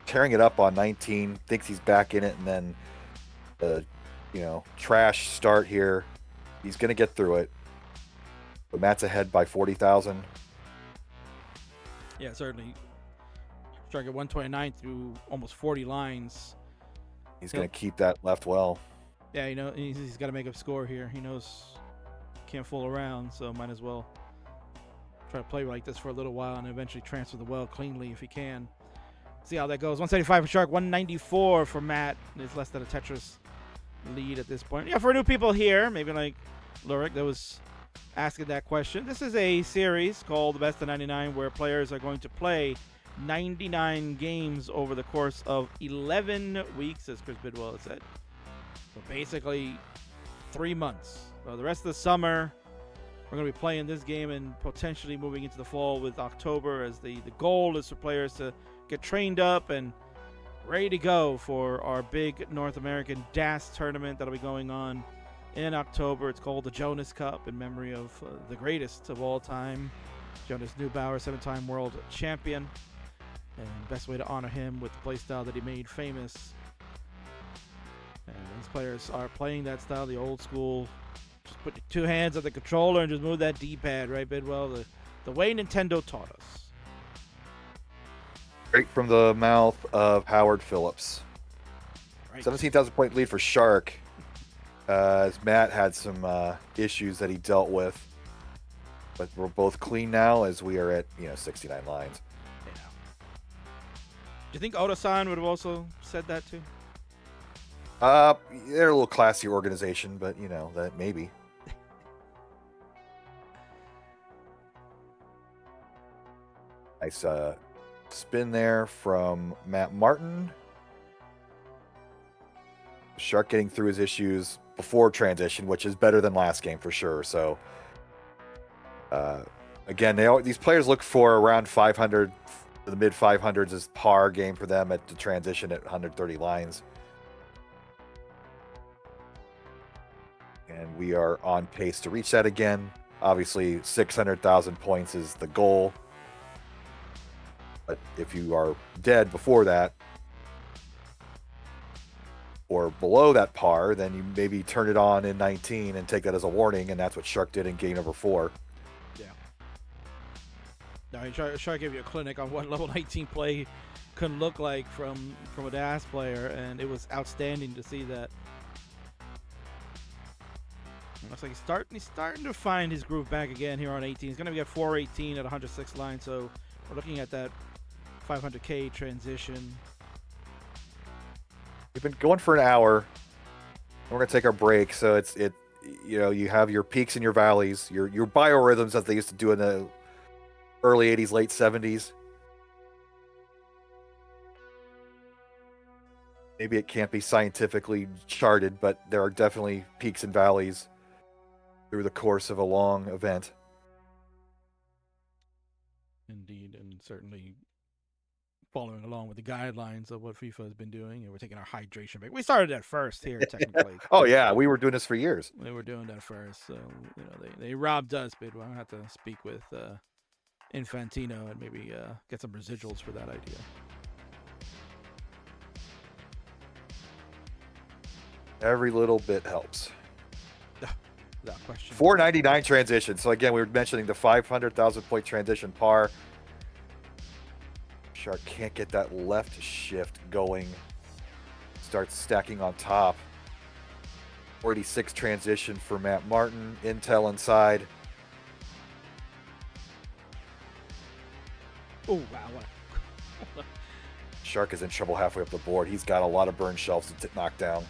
tearing it up on 19, thinks he's back in it, and then the trash start here. He's gonna get through it. But Matt's ahead by 40,000. Yeah, certainly. Shark at 129 through almost 40 lines. He's gonna keep that left well. Yeah, he's got to make a score here. He knows can't fool around, so might as well try to play like this for a little while and eventually transfer the well cleanly if he can. See how that goes. 175 for Shark, 194 for Matt. It's less than a Tetris lead at this point. Yeah, for new people here, maybe like Lurik that was asking that question. This is a series called the Best of 99 where players are going to play 99 games over the course of 11 weeks, as Chris Bidwell has said. So basically 3 months. So the rest of the summer, we're going to be playing this game and potentially moving into the fall with October, as the goal is for players to get trained up and ready to go for our big North American DAS tournament that'll be going on in October. It's called the Jonas Cup in memory of the greatest of all time, Jonas Neubauer, 7-time world champion. And best way to honor him with the playstyle that he made famous. And These players are playing that style, the old school. Just put your 2 hands on the controller and just move that D-pad, right, Bidwell? The way Nintendo taught us. Straight from the mouth of Howard Phillips. Right. 17,000 point lead for Shark. As Matt had some issues that he dealt with. But we're both clean now as we are at 69 lines. Yeah. Do you think Oda-san would have also said that too? They're a little classy organization, but that maybe. Nice spin there from Matt Martin. Shark getting through his issues before transition, which is better than last game for sure. So, again, these players look for around 500, the mid 500s is par game for them at the transition at 130 lines. And we are on pace to reach that again. Obviously, 600,000 points is the goal. But if you are dead before that, or below that par, then you maybe turn it on in 19 and take that as a warning, and that's what Shark did in game number 4. Yeah. No, Shark gave you a clinic on what level 19 play can look like from a DAS player, and it was outstanding to see that. It looks like he's starting to find his groove back again here on 18. He's going to get 418 at 106 lines, so we're looking at that 500K transition. We've been going for an hour, and we're going to take our break, so you have your peaks and your valleys, your biorhythms as they used to do in the early 80s, late 70s. Maybe it can't be scientifically charted, but there are definitely peaks and valleys through the course of a long event. Indeed, and certainly following along with the guidelines of what FIFA has been doing, and we're taking our hydration break. We started at first here, technically. Oh yeah, we were doing this for years. They were doing that first, so they robbed us, but we'll have to speak with Infantino and maybe get some residuals for that idea. Every little bit helps. Without question. 499 transition. So again, we were mentioning the 500,000 point transition par. Shark can't get that left shift going. Starts stacking on top. 46 transition for Matt Martin. Intel inside. Oh, wow. Shark is in trouble halfway up the board. He's got a lot of burn shelves to knock down.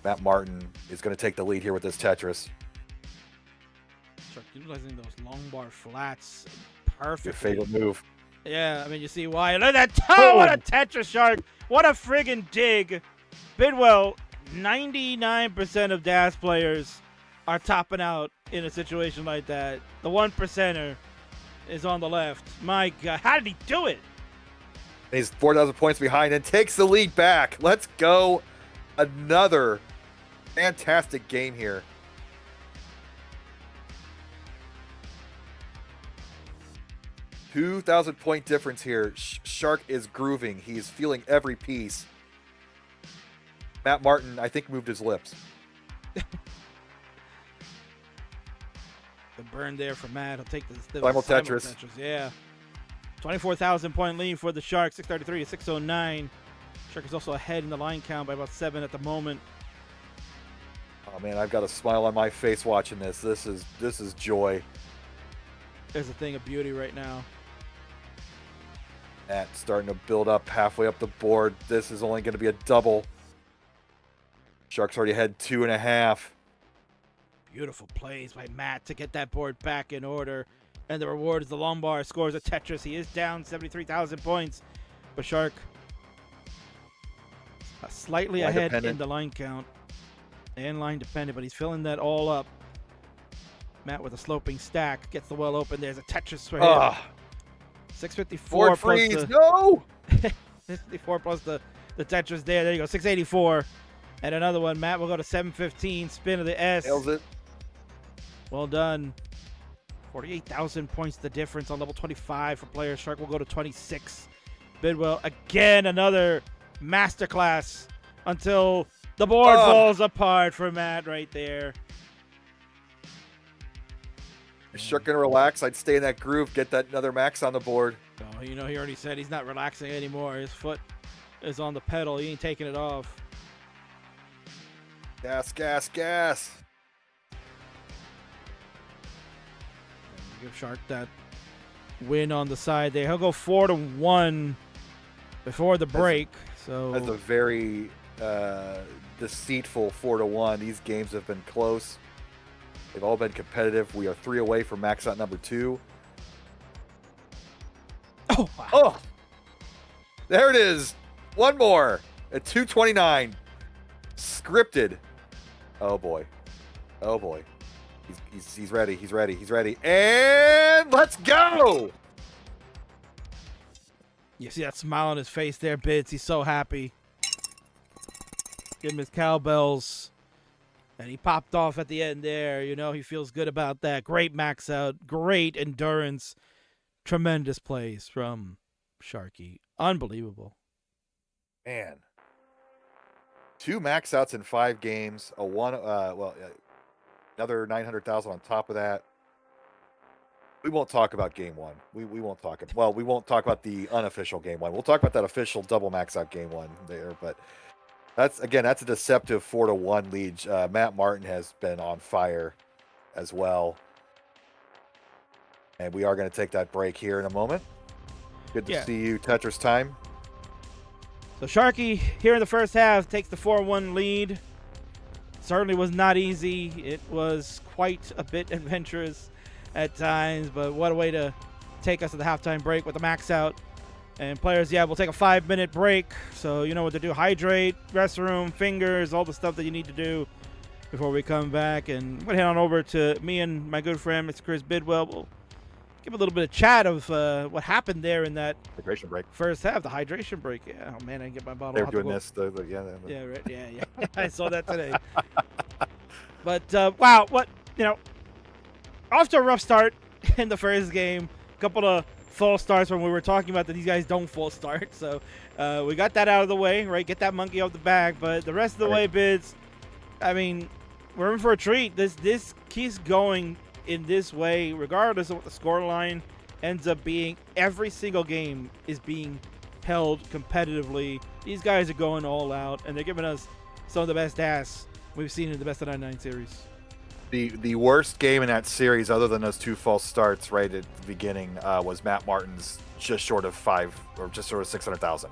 Matt Martin is going to take the lead here with this Tetris. Shark utilizing those long bar flats perfectly. Your favorite move. Yeah, I mean, you see why. Look at that. Oh, what a Tetris, Shark. What a friggin' dig. Bidwell, 99% of DAS players are topping out in a situation like that. The 1%er is on the left. My God, how did he do it? He's 4,000 points behind and takes the lead back. Let's go. Another fantastic game here. $2,000 point difference here. Shark is grooving. He's feeling every piece. Matt Martin, I think, moved his lips. The burn there for Matt. He'll take the Simul Tetris. Yeah. 24,000 point lead for the Shark. 633 to 609. Shark is also ahead in the line count by about 7 at the moment. Oh man, I've got a smile on my face watching this. This is joy. There's a thing of beauty right now. Matt starting to build up halfway up the board. This is only going to be a double. Shark's already had 2.5. Beautiful plays by Matt to get that board back in order. And the reward is the long bar. Scores a Tetris. He is down 73,000 points. But Shark slightly Line ahead dependent. in the line count. And line dependent, but he's filling that all up. Matt with a sloping stack gets the well open. There's a Tetris for him. 654 Board plus freeze. the No! 654 plus the Tetris there. There you go. 684. And another one. Matt will go to 715. Spin of the S. Nails it. Well done. 48,000 points the difference on level 25 for players. Shark will go to 26. Bidwell, again, another masterclass until The board falls apart for Matt right there. Shark gonna relax. I'd stay in that groove, get that another max on the board. Oh, he already said he's not relaxing anymore. His foot is on the pedal. He ain't taking it off. Gas, gas, gas. Give Shark that win on the side there. He'll go 4-1 before the break. That's a very deceitful 4-1. These games have been close. They've all been competitive. We are 3 away from max out number 2. Oh, wow. Oh, there it is. One more at 229. Scripted. Oh boy. Oh boy. He's ready. He's ready. He's ready. And let's go. You see that smile on his face there, Bids. He's so happy. Give him his cowbells. And he popped off at the end there. He feels good about that. Great max out. Great endurance. Tremendous plays from Sharky. Unbelievable. Man. 2 max outs in 5 games. Another 900,000 on top of that. We won't talk about game 1. We won't talk. Well, we won't talk about the unofficial game 1. We'll talk about that official double max out game 1 there. But that's a deceptive 4-1 lead. Matt Martin has been on fire as well. And we are going to take that break here in a moment. Good to see you, Tetris time. So Sharky, here in the first half, takes the 4-1 lead. Certainly was not easy. It was quite a bit adventurous at times, but what a way to take us to the halftime break with the max out. And players, we'll take a 5-minute break. So you know what to do. Hydrate, restroom, fingers, all the stuff that you need to do before we come back. And we're going to head on over to me and my good friend, Mr. Chris Bidwell. We'll give a little bit of chat of what happened there in that hydration break. First half, the hydration break. Yeah, oh man, I didn't get my bottle. They were doing this. Yeah, right. Yeah. I saw that today. But wow, off to a rough start in the first game. A couple of false starts when we were talking about that these guys don't false start. So we got that out of the way, right? Get that monkey off the back. But the rest of the way, Bids, I mean, we're in for a treat. This keeps going in this way, regardless of what the scoreline ends up being. Every single game is being held competitively. These guys are going all out, and they're giving us some of the best ass we've seen in the best of 99 series. The worst game in that series, other than those 2 false starts right at the beginning, was Matt Martin's just short of 600,000.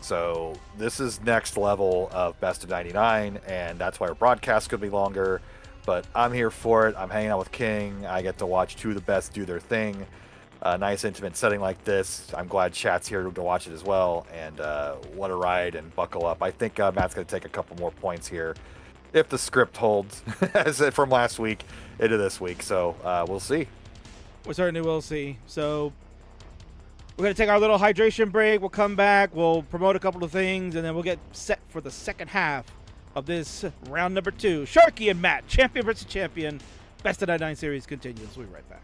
So this is next level of best of 99, and that's why our broadcast could be longer. But I'm here for it. I'm hanging out with King. I get to watch 2 of the best do their thing. Nice intimate setting like this. I'm glad chat's here to watch it as well. And what a ride, and buckle up. I think Matt's going to take a couple more points here if the script holds from last week into this week. So we'll see. We certainly will see. So we're going to take our little hydration break. We'll come back. We'll promote a couple of things, and then we'll get set for the second half of this round number 2. Sharky and Matt, champion versus champion. Best of 99 series continues. We'll be right back.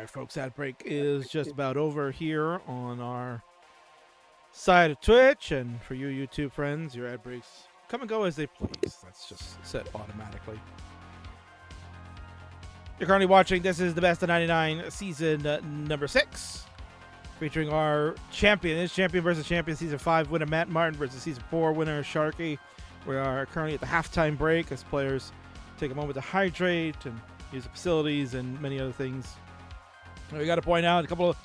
right, folks, ad break is just about over here on our side of Twitch. And for you YouTube friends, your ad breaks come and go as they please. That's just set automatically. You're currently watching This is the Best of 99 season number 6, featuring our champion. It's champion versus champion season 5 winner Matt Martin versus season 4 winner Sharky. We are currently at the halftime break as players take a moment to hydrate and use the facilities and many other things. We got to point out a couple of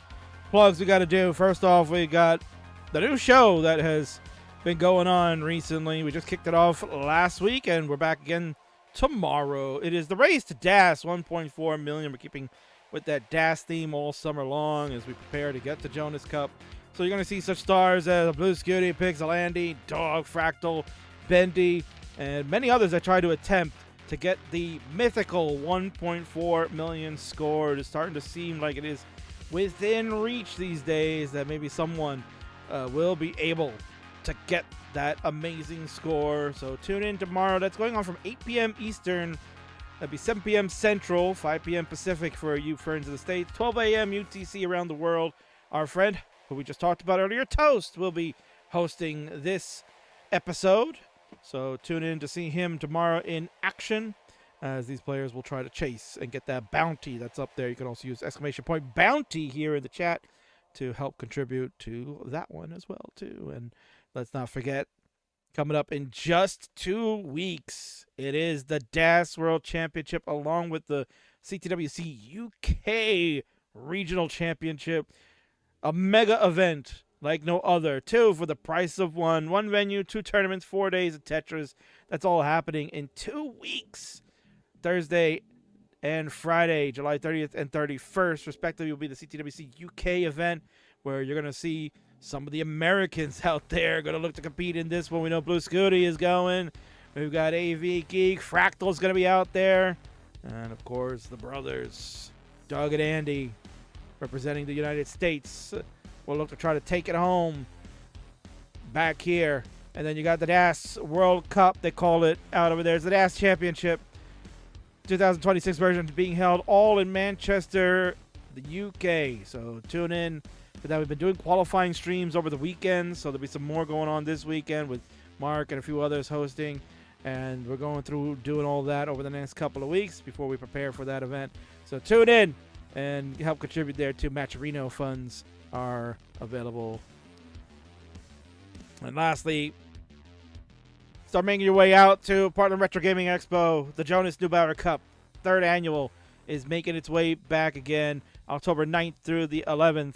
plugs we got to do. First off, we got the new show that has been going on recently. We just kicked it off last week, and we're back again tomorrow. It is the Race to DAS 1.4 million. We're keeping with that DAS theme all summer long as we prepare to get to Jonas Cup. So you're going to see such stars as Blue Scooty, Pixel Andy, Dog, Fractal, Bendy, and many others that try to attempt to get the mythical 1.4 million score. It is starting to seem like it is within reach these days that maybe someone will be able to get that amazing score. So tune in tomorrow. That's going on from 8 p.m. Eastern. That'd be 7 p.m. Central, 5 p.m. Pacific for you friends of the States, 12 a.m. UTC around the world. Our friend, who we just talked about earlier, Toast, will be hosting this episode. So tune in to see him tomorrow in action as these players will try to chase and get that bounty that's up there. You can also use !bounty here in the chat to help contribute to that one as well too. And let's not forget, coming up in just 2 weeks, it is the DAS World Championship along with the CTWC UK Regional Championship, a mega event like no other. 2 for the price of 1. 1 venue, 2 tournaments, 4 days of Tetris. That's all happening in 2 weeks. Thursday and Friday, July 30th and 31st, respectively, will be the CTWC UK event, where you're going to see some of the Americans out there going to look to compete in this one. We know Blue Scooty is going. We've got AV Geek. Fractal's going to be out there. And, of course, the brothers, Doug and Andy, representing the United States. We'll look to try to take it home back here. And then you got the DAS World Cup, they call it out over there. It's the DAS Championship 2026 version being held all in Manchester, the UK. So tune in for that. We've been doing qualifying streams over the weekend, so there'll be some more going on this weekend with Mark and a few others hosting. And we're going through doing all that over the next couple of weeks before we prepare for that event. So tune in and help contribute there too. Matcherino funds are available. And lastly, start making your way out to Portland Retro Gaming Expo. The Jonas Cup, 3rd annual, is making its way back again, October 9th through the 11th.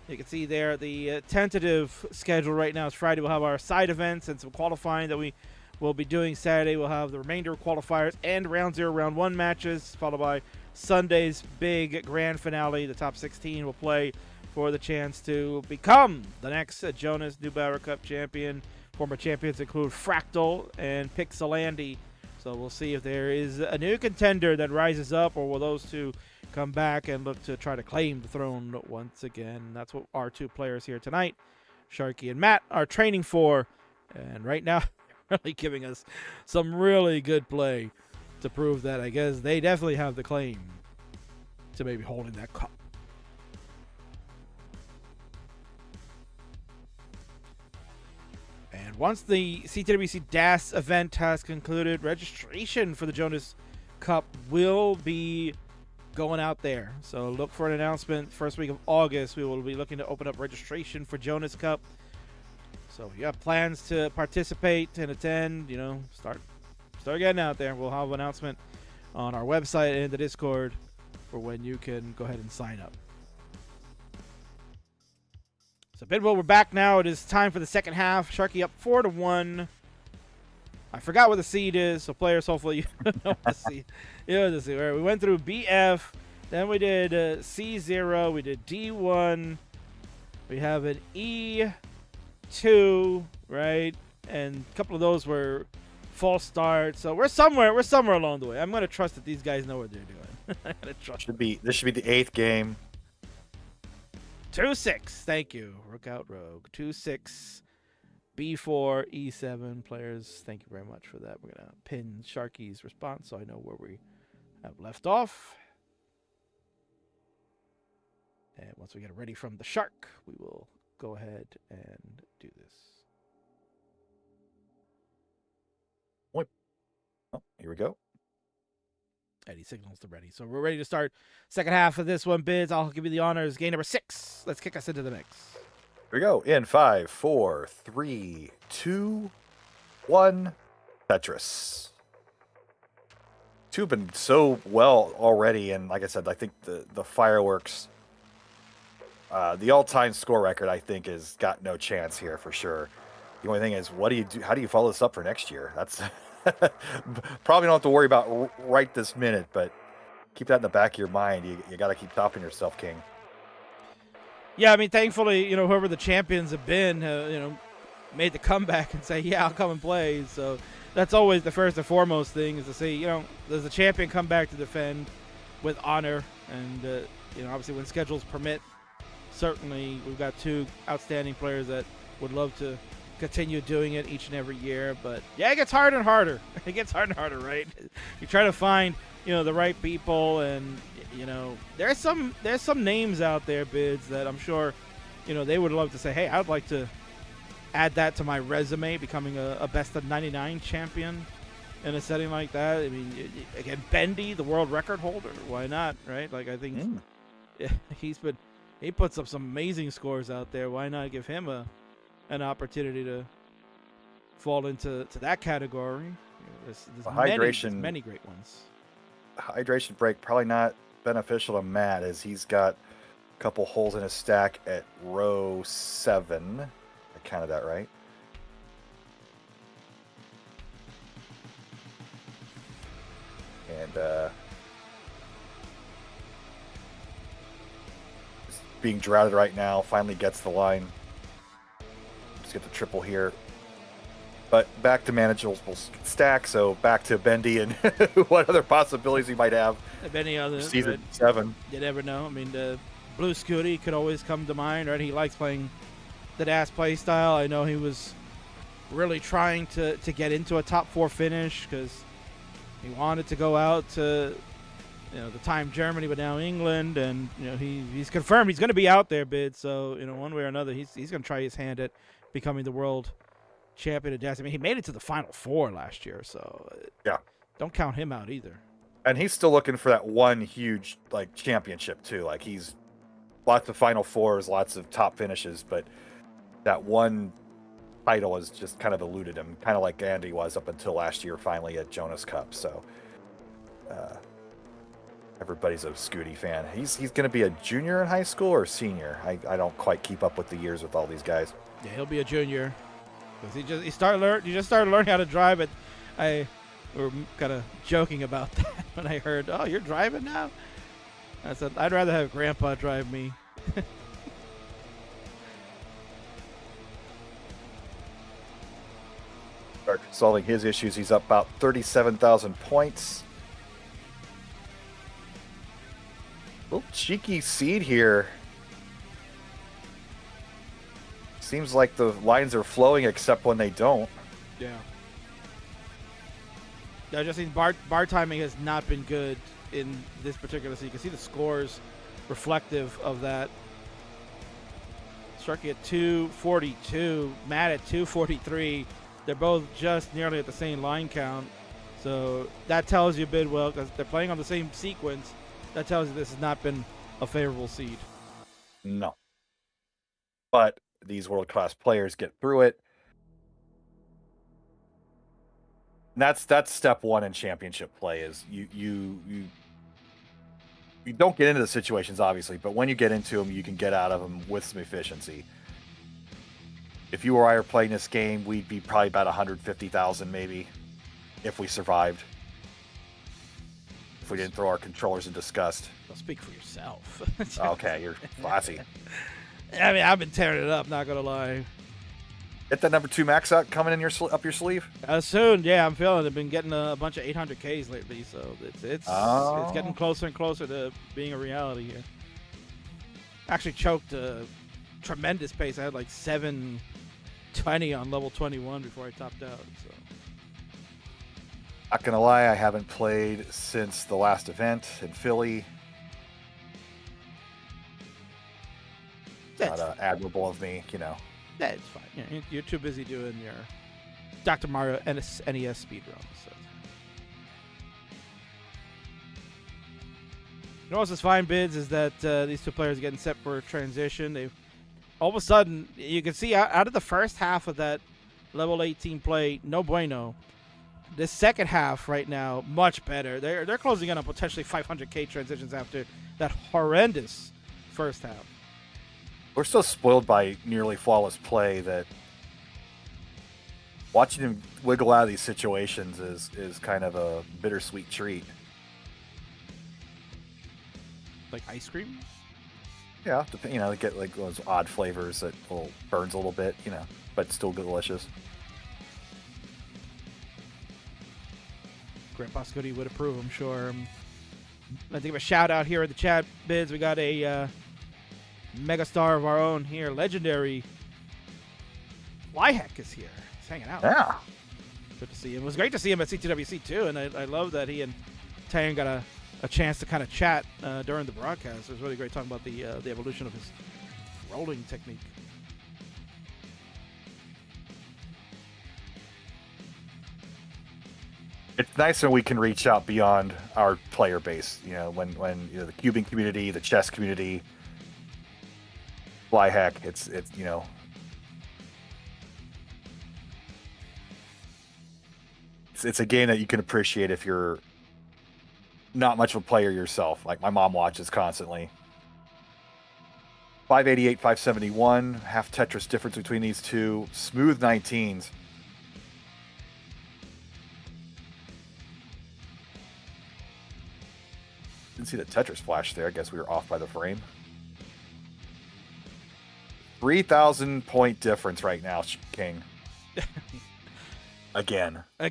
You can see there the tentative schedule right now is Friday. We'll have our side events and some qualifying that we will be doing. Saturday, we'll have the remainder of qualifiers and round 0, round 1 matches, followed by Sunday's big grand finale. The top 16 will play for the chance to become the next Jonas Cup champion. Former champions include Fractal and Pixel Andy. So we'll see if there is a new contender that rises up, or will those two come back and look to try to claim the throne once again. That's what our 2 players here tonight, Sharky and Matt, are training for. And right now, really giving us some really good play to prove that I guess they definitely have the claim to maybe holding that cup. And once the CTWC DAS event has concluded, registration for the Jonas Cup will be going out there. So look for an announcement first week of August. We will be looking to open up registration for Jonas Cup. So if you have plans to participate and attend, start getting out there. We'll have an announcement on our website and the Discord for when you can go ahead and sign up. So Bidwell, we're back now. It is time for the second half. Sharky up 4-1. I forgot what the seed is, so players, hopefully you know the seed. We went through BF, then we did C0, we did D1, we have an E2, right? And a couple of those were false starts. So we're somewhere along the way. I'm gonna trust that these guys know what they're doing. I'm gonna trust. This should be the 8th game. 2-6. Thank you. Rook out rogue. 2-6. B4, E7 players. Thank you very much for that. We're going to pin Sharky's response so I know where we have left off. And once we get it ready from the Shark, we will go ahead and do this. Oh, here we go. Eddie signals the ready. So we're ready to start second half of this one, Bids. I'll give you the honors. Game number 6. Let's kick us into the mix. Here we go. In 5, 4, 3, 2, 1. Tetris. Two have been so well already, and like I said, I think the fireworks, the all-time score record, I think, has got no chance here for sure. The only thing is, what do you do? How do you follow this up for next year? That's probably don't have to worry about right this minute, but keep that in the back of your mind. You got to keep topping yourself, King. Yeah, I mean, thankfully, whoever the champions have been, made the comeback and say, yeah, I'll come and play. So that's always the first and foremost thing, is to say, does the champion come back to defend with honor? And, obviously when schedules permit, certainly we've got 2 outstanding players that would love to continue doing it each and every year. But yeah, it gets harder and harder. It gets harder and harder, right? You try to find, the right people, and there's some names out there, Bids, that I'm sure, they would love to say, hey, I'd like to add that to my resume, becoming a best of 99 champion in a setting like that. I mean, again, Bendy, the world record holder, why not, right? Like, I think he puts up some amazing scores out there. Why not give him an opportunity to fall into that category? There's many great ones. Hydration break probably not beneficial to Matt, as he's got a couple holes in his stack at row 7. I counted that right. And being droughted right now, finally gets the line. Just get the triple here. But back to manageable stack, so back to Bendy and what other possibilities he might have. Bendy on the season 7. You never know. I mean, the Blue Scooty could always come to mind, right? He likes playing the DAS play style. I know he was really trying to get into a top 4 finish, because he wanted to go out to the time Germany, but now England, and he's confirmed he's going to be out there, Bid. So one way or another, he's going to try his hand at becoming the world champion of DAS. I mean, he made it to the Final 4 last year, so yeah, don't count him out either. And he's still looking for that one huge championship too. Like, he's lots of Final 4s, lots of top finishes, but that one title has just kind of eluded him, kind of like Andy was up until last year, finally at Jonas Cup. So everybody's a Scooty fan. He's going to be a junior in high school or senior. I don't quite keep up with the years with all these guys. Yeah, he'll be a junior. He just started learning how to drive it. We were kind of joking about that when I heard, "Oh, you're driving now?" I said, "I'd rather have Grandpa drive me." Start solving his issues. He's up about 37,000 points. A little cheeky seed here. Seems like the lines are flowing, except when they don't. Yeah. I just think bar timing has not been good in this particular season. You can see the scores reflective of that. Sharky at 242, Matt at 243. They're both just nearly at the same line count. So that tells you, Bidwell, because they're playing on the same sequence, that tells you this has not been a favorable seed. No. But these world-class players get through it. And that's step 1 in championship play, is you don't get into the situations, obviously, but when you get into them, you can get out of them with some efficiency. If you or I are playing this game, we'd be probably about 150,000 maybe, if we survived. If we didn't throw our controllers in disgust. Well, speak for yourself. Okay, you're classy. I mean, I've been tearing it up, not gonna lie. Get that number 2 max out coming in up your sleeve. Soon, yeah, I'm feeling it. I've been getting a bunch of 800Ks lately, so it's getting closer and closer to being a reality here. Actually choked a tremendous pace. I had like 720 on level 21 before I topped out. So. Not gonna lie, I haven't played since the last event in Philly. Not admirable of me, That's fine. Yeah, you're too busy doing your Dr. Mario NES speedruns. So. You know what's fine, Bids, is that these two players are getting set for a transition. They all of a sudden, you can see out of the first half of that level 18 play, no bueno. The second half right now, much better. They're closing in on potentially 500K transitions after that horrendous first half. We're so spoiled by nearly flawless play that watching him wiggle out of these situations is kind of a bittersweet treat. Like ice cream? Yeah, they get like those odd flavors that burns a little bit, but still delicious. Grandpa Scotty would approve, I'm sure. I think of a shout out here in the chat, Bids. We got a megastar of our own here, legendary Flyheck is here. He's hanging out. Yeah. Good to see him. It was great to see him at CTWC too, and I love that he and Tang got a chance to kind of chat during the broadcast. It was really great talking about the evolution of his rolling technique. It's nice when we can reach out beyond our player base. When the cubing community, the chess community, Flyhack, it's it's a game that you can appreciate if you're not much of a player yourself. Like my mom watches constantly. 588, 571, half Tetris difference between these two. Smooth 19s. Didn't see the Tetris flash there. I guess we were off by the frame. 3,000 point difference right now, King. Again. I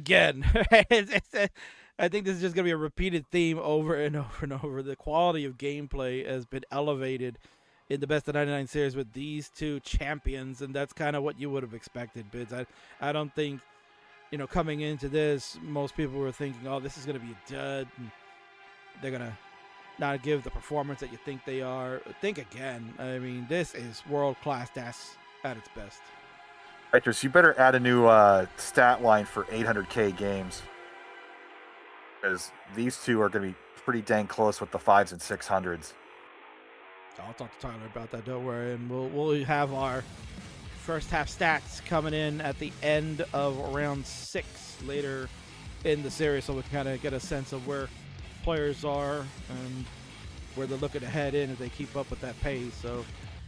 think this is just going to be a repeated theme over and over and over. The quality of gameplay has been elevated in the Best of 99 series with these two champions, and that's kind of what you would have expected, Bids. I don't think, coming into this, most people were thinking, oh, this is going to be a dud, and they're going to not give the performance that you think they are. Think again. I mean, this is world-class DAS at its best. Actress, you better add a new stat line for 800K games, because these two are going to be pretty dang close with the 5s and 600s. I'll talk to Tyler about that, don't worry, and we'll have our first half stats coming in at the end of round 6 later in the series, so we can kind of get a sense of where players are and where they're looking to head in if they keep up with that pace. So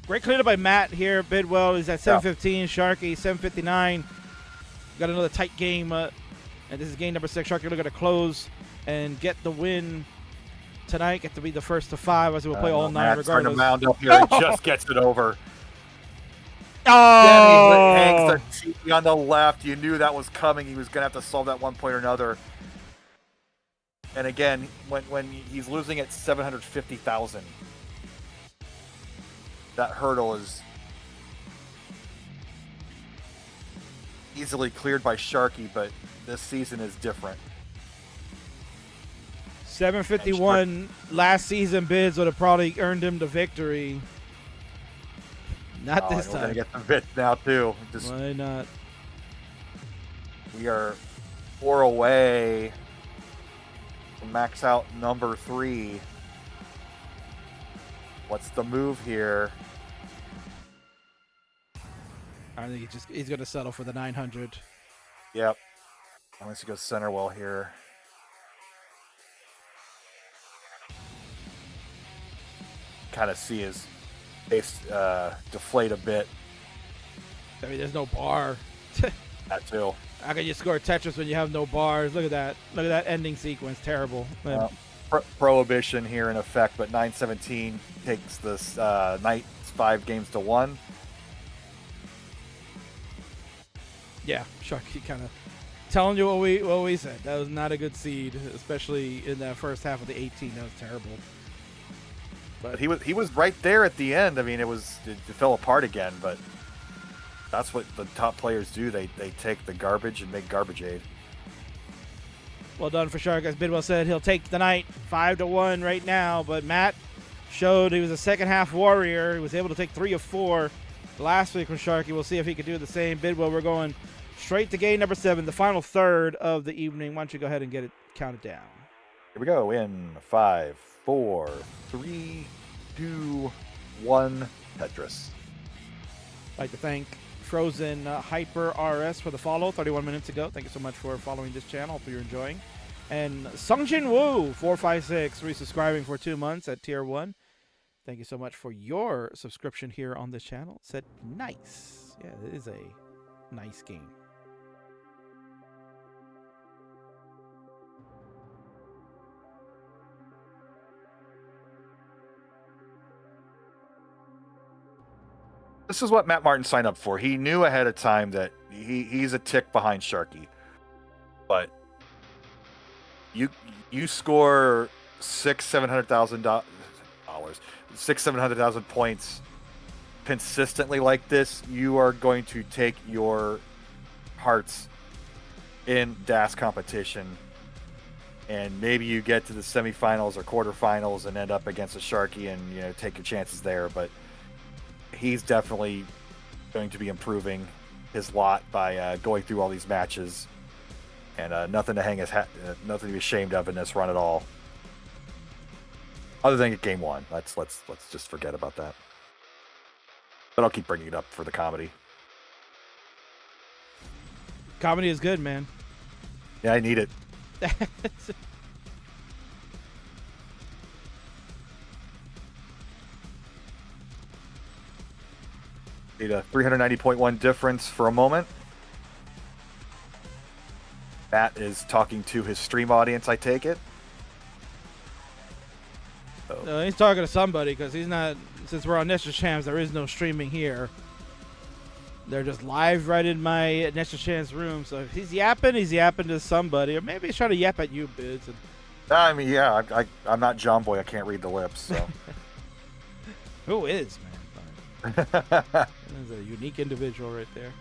great cleanup by Matt here. Bidwell is at 715, Sharky 759. Got another tight game, and this is game number 6. Sharky looking to close and get the win tonight. Get to be the first to 5 as we'll play all 9 regardless. Trying to mound up here and just gets it over. Oh! Then he hangs the TV on the left. You knew that was coming. He was going to have to solve that one point or another. And again, when he's losing at 750,000, that hurdle is easily cleared by Sharky, but this season is different. 751 last season, Bids would have probably earned him the victory. Not this time. We're going to get the bits now, too. Why not? We are 4 away from max out number 3. What's the move here? I think he's going to settle for the 900. Yep. Unless he goes center well here. Kind of see his face deflate a bit. I mean, there's no bar. That too. How can you score Tetris when you have no bars? Look at that. Look at that ending sequence. Terrible. Prohibition here in effect, but 917 takes this Knights 5 games to 1. Yeah, Sharky kind of telling you what we said. That was not a good seed, especially in that first half of the 18. That was terrible. But he was right there at the end. I mean, it fell apart again, but that's what the top players do. They take the garbage and make garbage aid. Well done for Shark. As Bidwell said, he'll take the night 5-1 right now. But Matt showed he was a second half warrior. He was able to take 3 of 4 last week from Sharky. We'll see if he could do the same. Bidwell, we're going straight to game number 7, the final third of the evening. Why don't you go ahead and get it counted down? Here we go in 5, 4, 3, 2, 1. Tetris. I'd like to thank Frozen Hyper RS for the follow 31 minutes ago. Thank you so much for following this channel. Hope you're enjoying. And Sungjin Woo 456 resubscribing for 2 months at tier 1. Thank you so much for your subscription here on this channel. Said nice. Yeah, it is a nice game. This is what Matt Martin signed up for. He knew ahead of time that he's a tick behind Sharky. But you score $700,000 points consistently like this, you are going to take your hearts in DAS competition, and maybe you get to the semifinals or quarterfinals and end up against a Sharky and take your chances there. But he's definitely going to be improving his lot by going through all these matches, and nothing to hang his hat, nothing to be ashamed of in this run at all. Other than game 1, let's just forget about that. But I'll keep bringing it up for the comedy. Comedy is good, man. Yeah, I need it. Need a 390.1 difference for a moment. Matt is talking to his stream audience, I take it. So. He's talking to somebody because he's not, since we're on Nestor Champs, there is no streaming here. They're just live right in my Nestor Champs room. So if he's yapping to somebody, or maybe he's trying to yap at you, Bids. I mean, yeah, I'm not John Boy. I can't read the lips. So. Who is, man? That is a unique individual right there.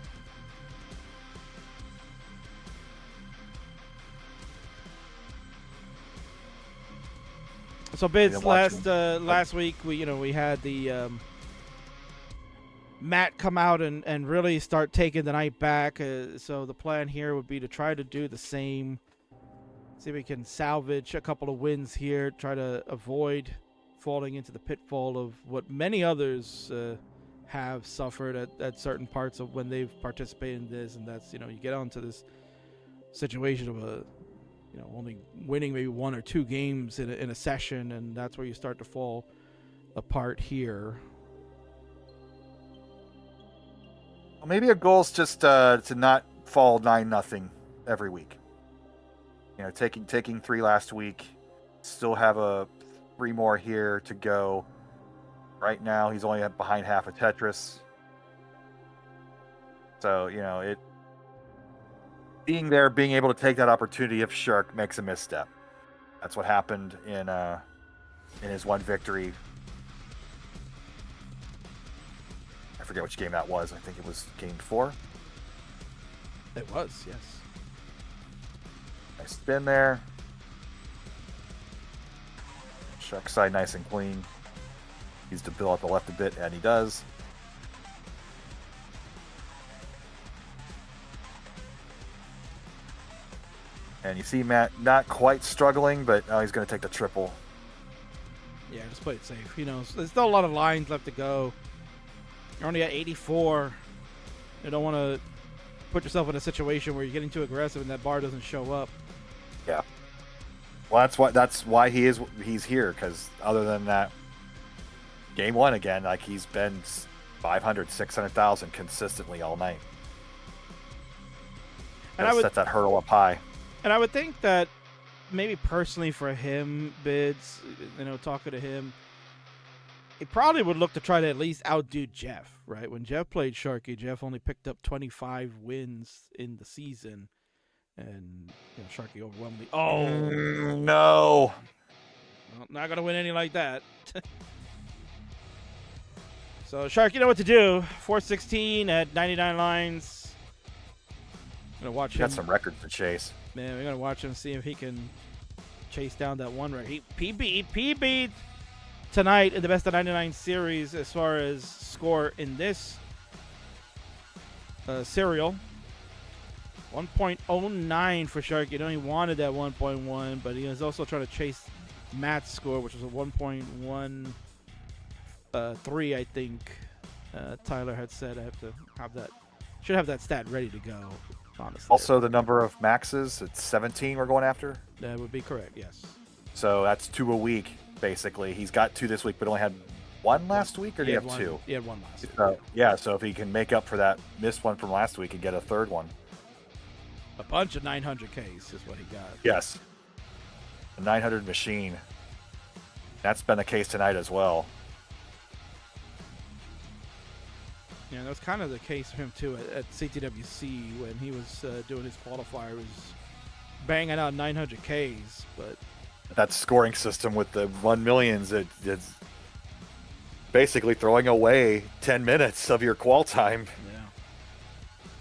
So Bids, last week we had the Matt come out and really start taking the night back. So the plan here would be to try to do the same. See if we can salvage a couple of wins here. Try to avoid falling into the pitfall of what many others have suffered at certain parts of when they've participated in this, and that's you get onto this situation of only winning maybe 1 or 2 games in a session, and that's where you start to fall apart here. Well, maybe a goal is just to not fall 9-0 every week. Taking 3 last week, still have 3 more here to go. Right now, he's only behind half of Tetris. So, being there, being able to take that opportunity if Shark makes a misstep. That's what happened in his one victory. I forget which game that was. I think it was game 4. It was, yes. Nice spin there. Shark side nice and clean. Needs to bill out the left a bit, and he does. And you see Matt not quite struggling, but he's going to take the triple. Yeah, just play it safe. There's still a lot of lines left to go. You're only at 84. You don't want to put yourself in a situation where you're getting too aggressive and that bar doesn't show up. Yeah. Well, that's why he's here, because other than that, game 1 again, like he's been 500, 600,000 consistently all night. And I would set that hurdle up high. And I would think that maybe personally for him, Bids, talking to him, he probably would look to try to at least outdo Jeff, right? When Jeff played Sharky, Jeff only picked up 25 wins in the season. And Sharky overwhelmingly. Oh, no. Well, not going to win any like that. So, Shark, you know what to do. 416 at 99 lines. Gonna watch him. Got some records to chase. Man, we're gonna watch him, see if he can chase down that one right. He beat tonight in the best of 99 series as far as score in this serial. 1.09 for Sharky. He only wanted that 1.1, but he was also trying to chase Matt's score, which was a 1.13, I think. Tyler had said I have to have that. Should have that stat ready to go, honestly. Also, the number of maxes, it's 17 we're going after. That would be correct, yes. So that's 2 a week, basically. He's got 2 this week, but only had 1 last week, or did he have 2? He had 1 last week. Yeah, so if he can make up for that missed one from last week and get a third one. A bunch of 900Ks is what he got. Yes. A 900 machine. That's been the case tonight as well. Yeah, that was kind of the case for him, too, at CTWC when he was doing his qualifier. He was banging out 900Ks, but... That scoring system with the 1 millions, it's basically throwing away 10 minutes of your qual time. Yeah.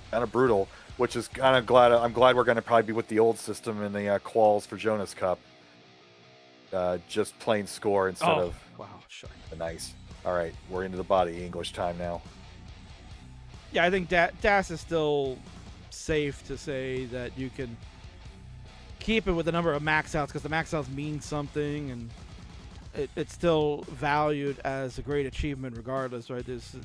Kind of brutal, which is kind of glad. I'm glad we're going to probably be with the old system in the quals for Jonas Cup. Just plain score instead of... Wow, sure. Nice. All right, we're into the body English time now. Yeah, I think DAS is still safe to say that you can keep it with the number of max outs because the max outs mean something, and it's still valued as a great achievement regardless, right? There's,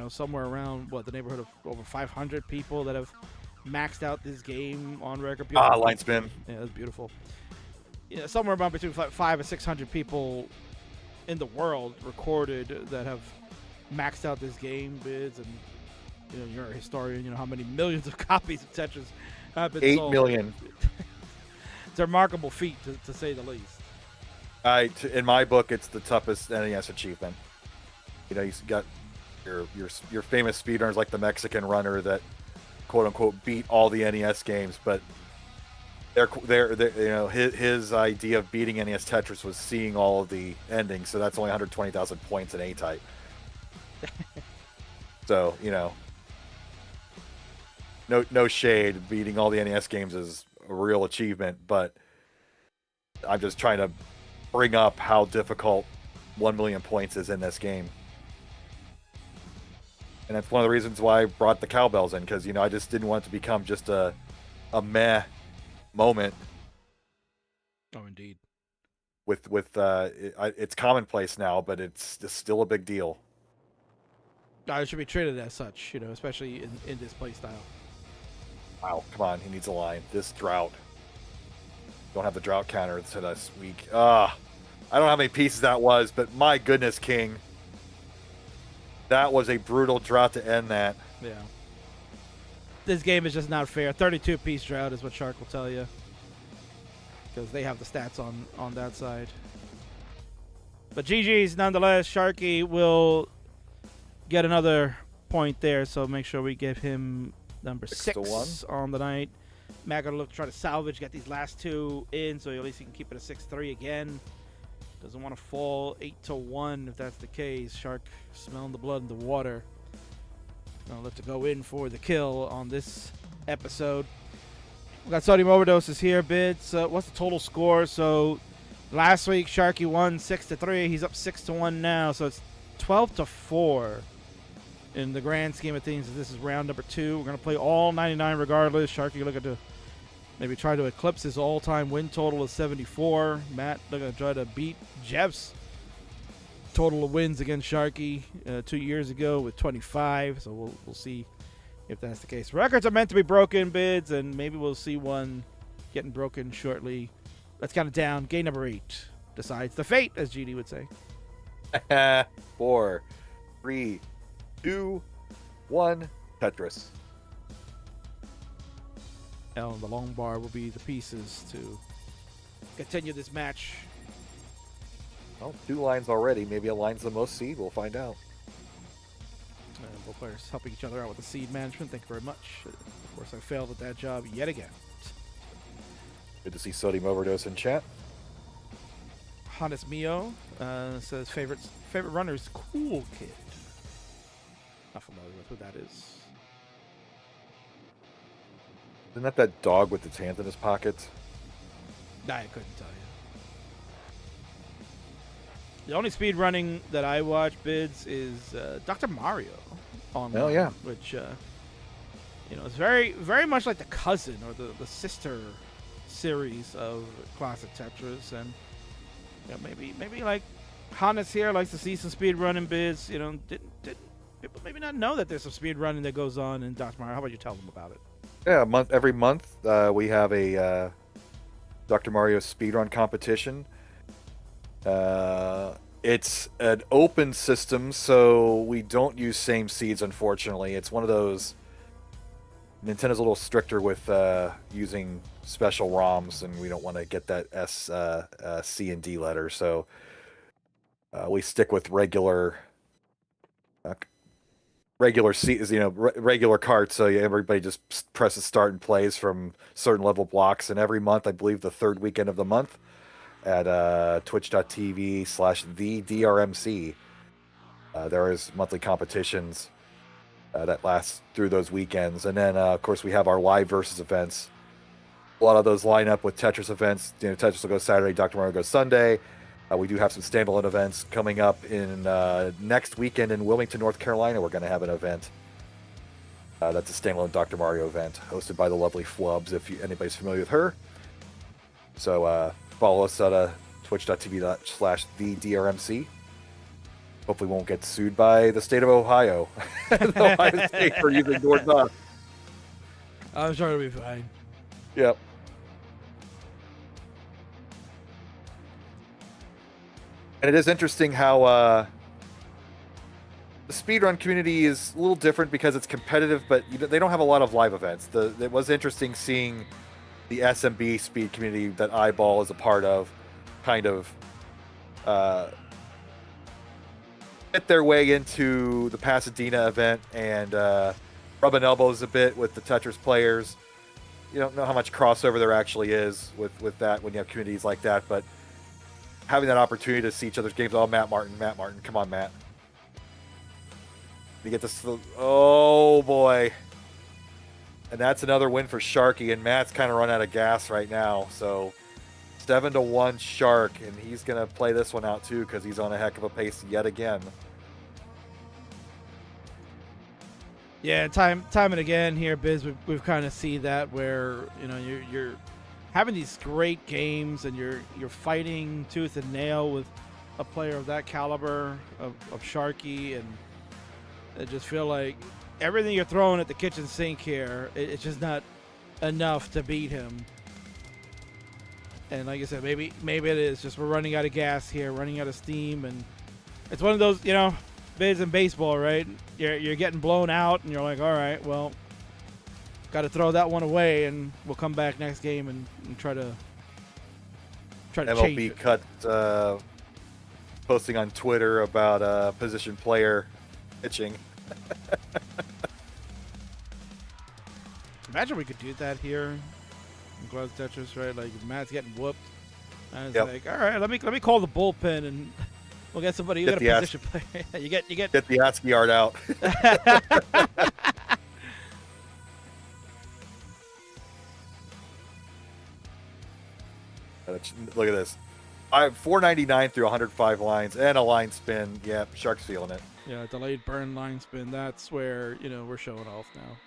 somewhere around, the neighborhood of over 500 people that have maxed out this game on record. Line spin. Yeah, that's beautiful. Somewhere around between 500 and 600 people in the world recorded that have maxed out this game, bids, and you're a historian. How many millions of copies of Tetris have been 8 sold. million. It's a remarkable feat, to say the least. In my book, it's the toughest NES achievement. You've got your famous speedrunners like the Mexican runner that quote unquote beat all the NES games, but his idea of beating NES Tetris was seeing all of the endings, so that's only 120,000 points in A-Type. So, no shade. Beating all the NES games is a real achievement, but I'm just trying to bring up how difficult 1 million points is in this game. And that's one of the reasons why I brought the cowbells in, because, I just didn't want it to become just a meh moment. Oh, indeed. It's commonplace now, but it's still a big deal. It should be treated as such, especially in this play style. Wow, come on, he needs a line. This drought. Don't have the drought counter to this week. I don't know how many pieces that was, but my goodness, King. That was a brutal drought to end that. Yeah. This game is just not fair. 32-piece drought is what Shark will tell you, because they have the stats on that side. But GG's nonetheless. Sharky will get another point there, so make sure we give him number 6 on the night. Matt gonna look to try to salvage, get these last 2 in, so at least he can keep it a 6-3 again. Doesn't want to fall 8-1 if that's the case. Shark smelling the blood in the water. Gonna look to go in for the kill on this episode. We got sodium overdoses here, bids. What's the total score? So last week Sharky won 6-3. He's up 6-1 now, so it's 12-4. In the grand scheme of things, this is round number 2. We're going to play all 99 regardless. Sharky looking to maybe try to eclipse his all-time win total of 74. Matt looking to try to beat Jeff's total of wins against Sharky 2 years ago with 25. So we'll see if that's the case. Records are meant to be broken, bids, and maybe we'll see one getting broken shortly. Let's count it down. Game number 8 decides the fate, as GD would say. 4, 3, 2, 1, Tetris. And the long bar will be the pieces to continue this match. Well, 2 lines already. Maybe a line's the most seed. We'll find out. Both players helping each other out with the seed management. Thank you very much. Of course, I failed at that job yet again. Good to see Sodium Overdose in chat. Hannes Mio says favorite runner's Cool Kid. Not familiar with who that is. Isn't that dog with its hands in his pockets? Nah, I couldn't tell The only speed running that I watch bids is Dr. Mario online, Oh yeah. which is very very much like the cousin or the sister series of classic Tetris, and maybe like Hannes here likes to see some speed running bids. Didn't people maybe not know that there's some speed running that goes on in Dr. Mario? How about you tell them about it? Yeah, every month we have a Dr. Mario speedrun competition. It's an open system, so we don't use same seeds, unfortunately. It's one of those. Nintendo's a little stricter with using special ROMs, and we don't want to get that C, and D letter, so we stick with uh, regular seeds, regular carts. So everybody just presses start and plays from certain level blocks, and every month, I believe the third weekend of the month, at twitch.tv/the DRMC. There is monthly competitions that last through those weekends. And then, of course, we have our live versus events. A lot of those line up with Tetris events. Tetris will go Saturday, Dr. Mario goes Sunday. We do have some standalone events coming up in next weekend in Wilmington, North Carolina. We're going to have an event. That's a standalone Dr. Mario event hosted by the lovely Flubs, if anybody's familiar with her. So follow us at twitch.tv/the DRMC. Hopefully won't get sued by the state of Ohio. The Ohio State for using DoorDash. I'm sure it'll be fine. Yep. And it is interesting how the speedrun community is a little different because it's competitive, but they don't have a lot of live events. It was interesting seeing the SMB speed community that Eyeball is a part of kind of get their way into the Pasadena event and rubbing elbows a bit with the Tetris players. You don't know how much crossover there actually is with that when you have communities like that, but having that opportunity to see each other's games. Oh, Matt Martin, come on, Matt. You get this. Oh boy. And that's another win for Sharky, and Matt's kind of run out of gas right now. So 7-1 Shark, and he's going to play this one out too because he's on a heck of a pace yet again. Yeah, time and again here, Biz, we've kind of see that where you're having these great games and you're fighting tooth and nail with a player of that caliber of Sharky, and I just feel like everything you're throwing at the kitchen sink here, it's just not enough to beat him. And like I said, maybe it is just we're running out of gas here, running out of steam, and it's one of those, Biz in baseball, right? You're getting blown out, and you're like, all right, well, got to throw that one away, and we'll come back next game and try to change it. MLB cut posting on Twitter about position player pitching. Imagine we could do that here in Gloves Tetris, right? Like Matt's getting whooped, and it's like, all right, let me call the bullpen and we'll get somebody. You got a position player. you get the ASCII art out. Look at this. 499 through 105 lines and a line spin. Yeah, Shark's feeling it. Yeah, delayed burn line spin. That's where we're showing off now.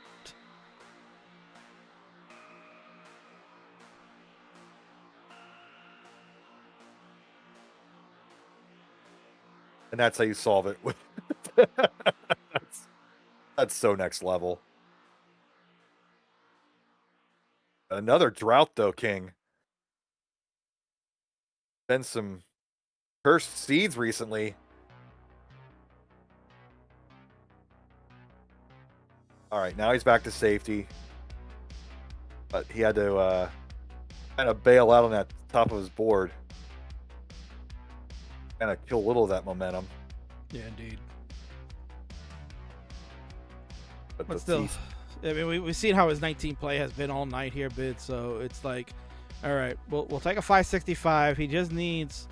And that's how you solve it. That's so next level. Another drought, though, King. Been some cursed seeds recently. All right, now he's back to safety. But he had to kind of bail out on that top of his board. Kind of kill a little of that momentum. Yeah, indeed. But still, I mean, we've seen how his 19 play has been all night here, Bid. So it's like, all right, we'll take a 565. He just needs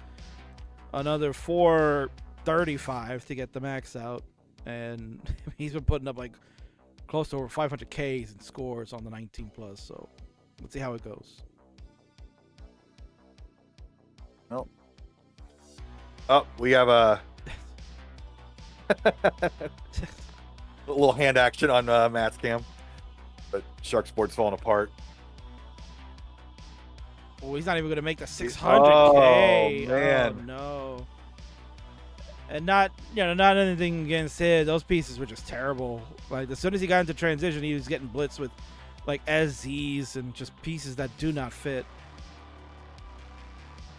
another 435 to get the max out, and he's been putting up like close to over 500 Ks in scores on the 19 plus. So let's see how it goes. Nope. Oh, we have a little hand action on Matt's cam, but Shark Sports falling apart. Oh, he's not even going to make the 600K. Oh, man. Oh, no. And not anything against him. Those pieces were just terrible. Like, as soon as he got into transition, he was getting blitzed with, like, SZs and just pieces that do not fit.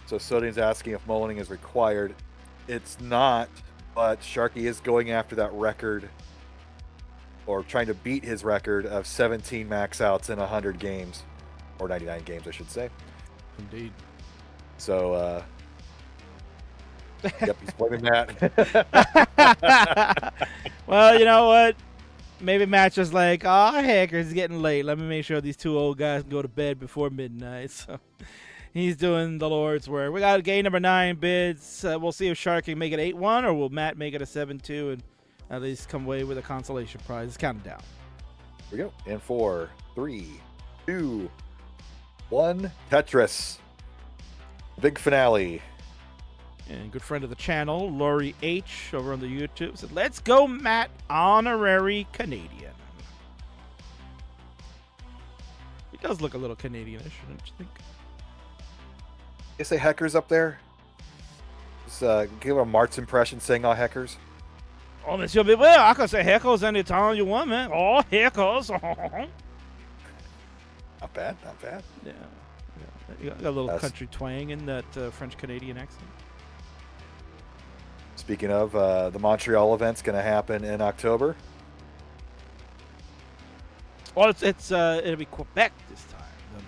So Sodian's asking if mullening is required. It's not, but Sharky is going after that record, or trying to beat his record of 17 max outs in 100 games, or 99 games, I should say. Indeed. So, yep, he's blaming Matt. Well, you know what? Maybe Matt's just like, oh, heck, it's getting late. Let me make sure these two old guys can go to bed before midnight. So he's doing the Lord's work. We got game number 9 bids. We'll see if Shark can make it 8-1, or will Matt make it a 7-2 and at least come away with a consolation prize. It's counting down. Here we go. In 4, 3, 2, 1. Tetris. Big finale. And good friend of the channel, Lori H. over on the YouTube said, let's go, Matt, honorary Canadian. He does look a little Canadianish, don't you think? You say heckers up there? Just give a Mart's impression saying all heckers. Oh, Monsieur, well, I can say heckles anytime you want, man. Oh, heckles. Not bad, not bad. Yeah. You got a little country twang in that French-Canadian accent. Speaking of, the Montreal event's going to happen in October. Well, it'll be Quebec this time.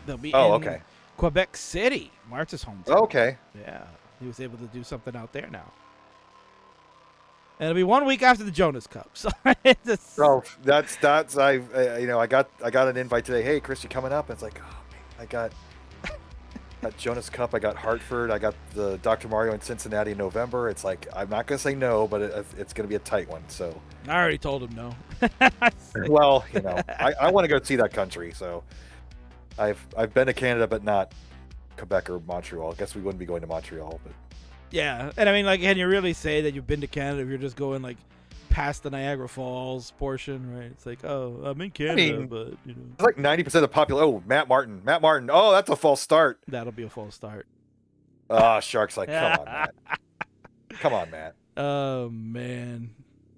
They'll be in Quebec City, Martha's hometown. Oh, okay. Yeah, he was able to do something out there now. And it'll be 1 week after the Jonas Cup. So that's I got an invite today. Hey, Chris, you coming up? And it's like, oh man, I got Jonas Cup. I got Hartford. I got the Dr. Mario in Cincinnati in November. It's like, I'm not gonna say no, but it's gonna be a tight one. So I already told him no. Well, I want to go see that country. So I've been to Canada, but not Quebec or Montreal. I guess we wouldn't be going to Montreal, but. Yeah, and I mean, like, can you really say that you've been to Canada if you're just going, like, past the Niagara Falls portion, right? It's like, oh, I'm in Canada, but, you know. It's like 90% of the population. Oh, Matt Martin. Oh, that's a false start. That'll be a false start. Oh, Shark's like, come on, Matt. Come on, Matt. Oh, man.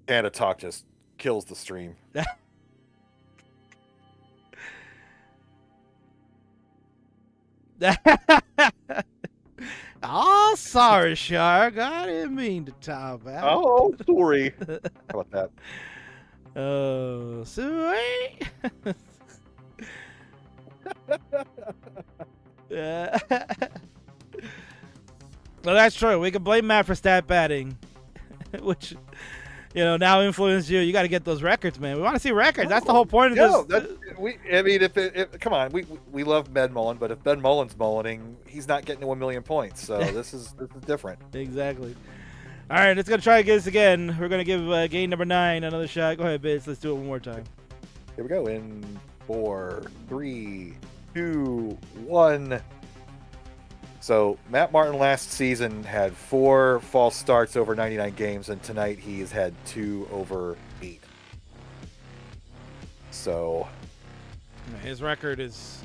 Canada talk just kills the stream. Oh, sorry, Shark. I didn't mean to talk about. Oh, sorry. How about that? Oh, sweet. Well, that's true. We can blame Matt for stat padding, which, now influenced you. You got to get those records, man. We want to see records. That's the whole point of this. If come on, we love Ben Mullen, but if Ben Mullen's mullening, he's not getting to 1 million points. So this is different. Exactly. All right, let's gonna try to get this again. We're gonna give game number 9 another shot. Go ahead, Biz. Let's do it one more time. Here we go. In 4, 3, 2, 1. So Matt Martin last season had 4 false starts over 99 games, and tonight he's had 2 over 8. So his record is,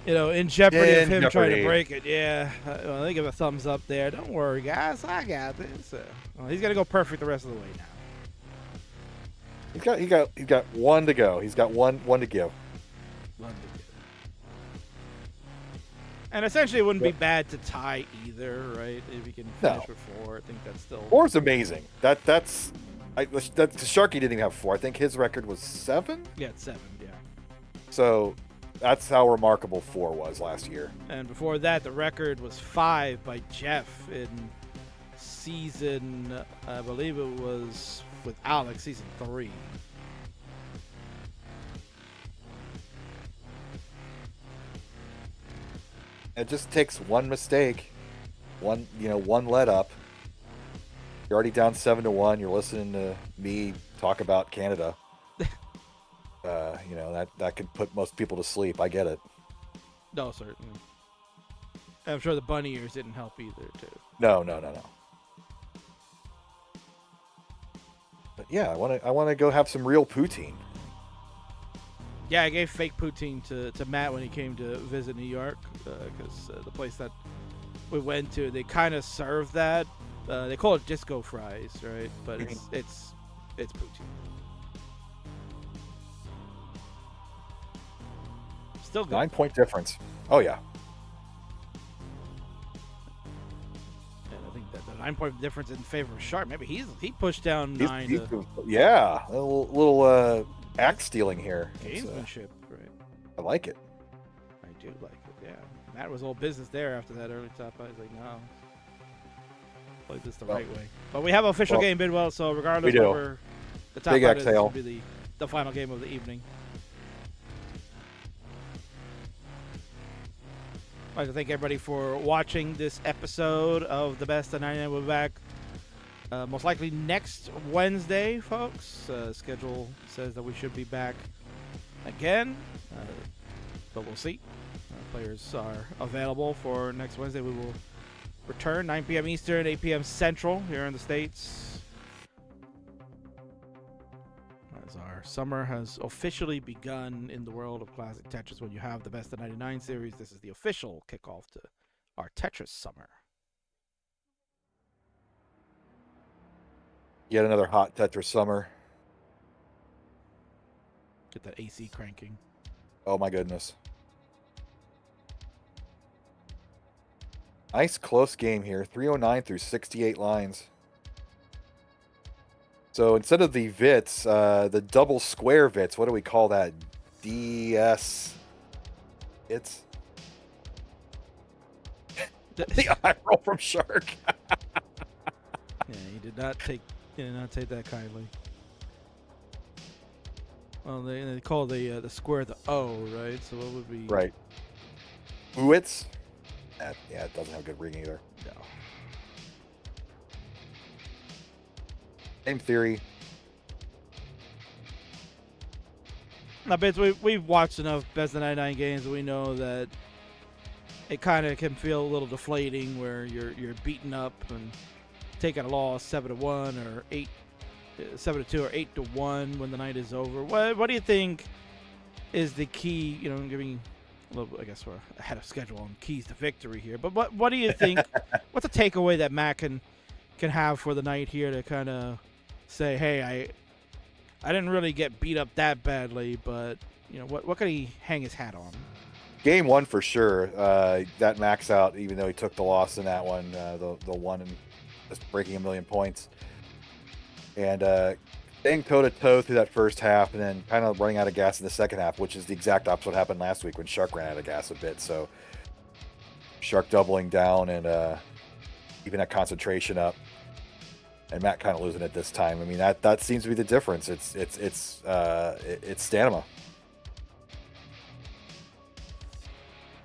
in jeopardy of him trying to break it. Yeah, they give a thumbs up there. Don't worry, guys. I got this. He's gonna go perfect the rest of the way now. He's got 1 to go. He's got one to give. And essentially, it wouldn't be bad to tie either, right? If you can finish with 4, I think that's still. 4 is amazing. That's Sharky didn't even have 4. I think his record was 7. Yeah, it's 7. Yeah. So that's how remarkable 4 was last year. And before that, the record was 5 by Jeff in season, I believe it was with Alex, season 3. It just takes one mistake, one let up. You're already down 7-1. You're listening to me talk about Canada. That could put most people to sleep. I get it. No, certainly. I'm sure the bunny ears didn't help either, too. No. But yeah, I want to go have some real poutine. Yeah, I gave fake poutine to Matt when he came to visit New York because the place that we went to, they kind of serve that. They call it disco fries, right? But it's poutine. Still good. 9-point difference. Oh yeah. And I think that the 9-point difference in favor of Sharp. Maybe he pushed down nine. Yeah, a little axe stealing here. Gamesmanship, right? I like it. I do like it. Yeah, Matt was all business there after that early top. I was like, no, play this the right way. But we have an official game, Bidwell. So regardless, whatever the top big is, exhale. will be the final game of the evening. I'd like to thank everybody for watching this episode of The Best of 99. We'll be back most likely next Wednesday, folks. Schedule says that we should be back again, but we'll see. Players are available for next Wednesday. We will return 9 p.m. Eastern, 8 p.m. Central here in the States. As our summer has officially begun in the world of classic Tetris. When you have the Best of 99 series, this is the official kickoff to our Tetris summer. Yet another hot Tetris summer. Get that AC cranking. Oh my goodness. Nice close game here. 309 through 68 lines. So instead of the Vits, the double square Vits, what do we call that? DS. It's the eye roll from Shark. Yeah, he did not take that kindly. Well, they call the square the O, right? So what would be right? Uwitz. Yeah, it doesn't have good ring either. No. Same theory. Now, Bits, we've watched enough Best of 99 games. We know that it kind of can feel a little deflating where you're beaten up and taking a loss 7-1 or 7-2 or 8-1 when the night is over. What do you think is the key? You know, giving a little, I guess we're ahead of schedule on keys to victory here. But what do you think? What's a takeaway that Matt can have for the night here to kind of say, hey, I didn't really get beat up that badly, but you know what could he hang his hat on? Game one for sure. That max out, even though he took the loss in that one, the one and just breaking 1,000,000 points, and staying toe to toe through that first half, and then kind of running out of gas in the second half, which is the exact opposite what happened last week when Shark ran out of gas a bit. So Shark doubling down and even that concentration up, and Matt kind of losing it this time. I mean, that seems to be the difference. It's stamina.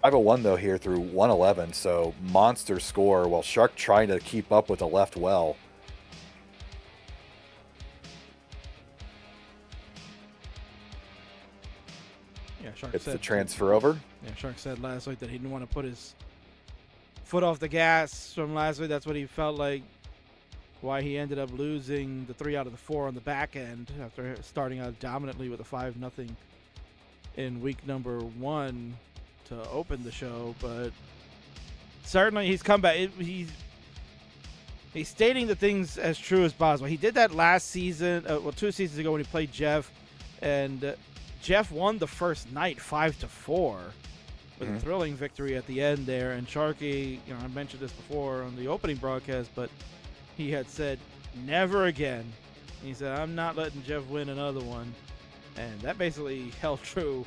501 though here through 111, so monster score while Shark trying to keep up with the left well. Yeah, Shark It's said the transfer over. Yeah, Shark said last week that he didn't want to put his foot off the gas from last week. That's what he felt like. Why he ended up losing the 3 out of the 4 on the back end after starting out dominantly with a 5-0 in week number 1 to open the show. But certainly he's come back. He's stating the things as true as possible. He did that last season, 2 seasons ago when he played Jeff, and Jeff won the first night 5-4 with a thrilling victory at the end there. And Sharky, you know, I mentioned this before on the opening broadcast, but he had said, never again. He said, I'm not letting Jeff win another one. And that basically held true.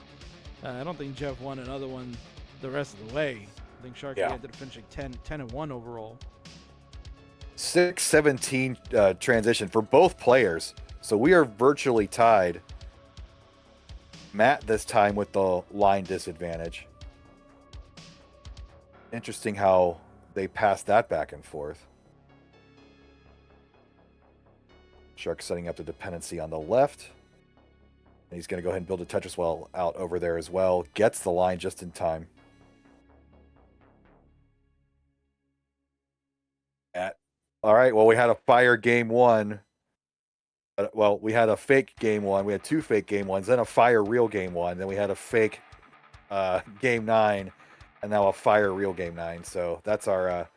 I don't think Jeff won another one the rest of the way. I think Sharky ended up finishing 10-1 overall. 6-17 transition for both players. So we are virtually tied. Matt this time with the line disadvantage. Interesting how they passed that back and forth. Shark setting up the dependency on the left. And he's going to go ahead and build a Tetris well out over there as well. Gets the line just in time. All right, well, we had a fire game 1. Well, we had a fake game 1. We had 2 fake game 1s, then a fire real game 1. Then we had a fake game 9, and now a fire real game 9. So that's our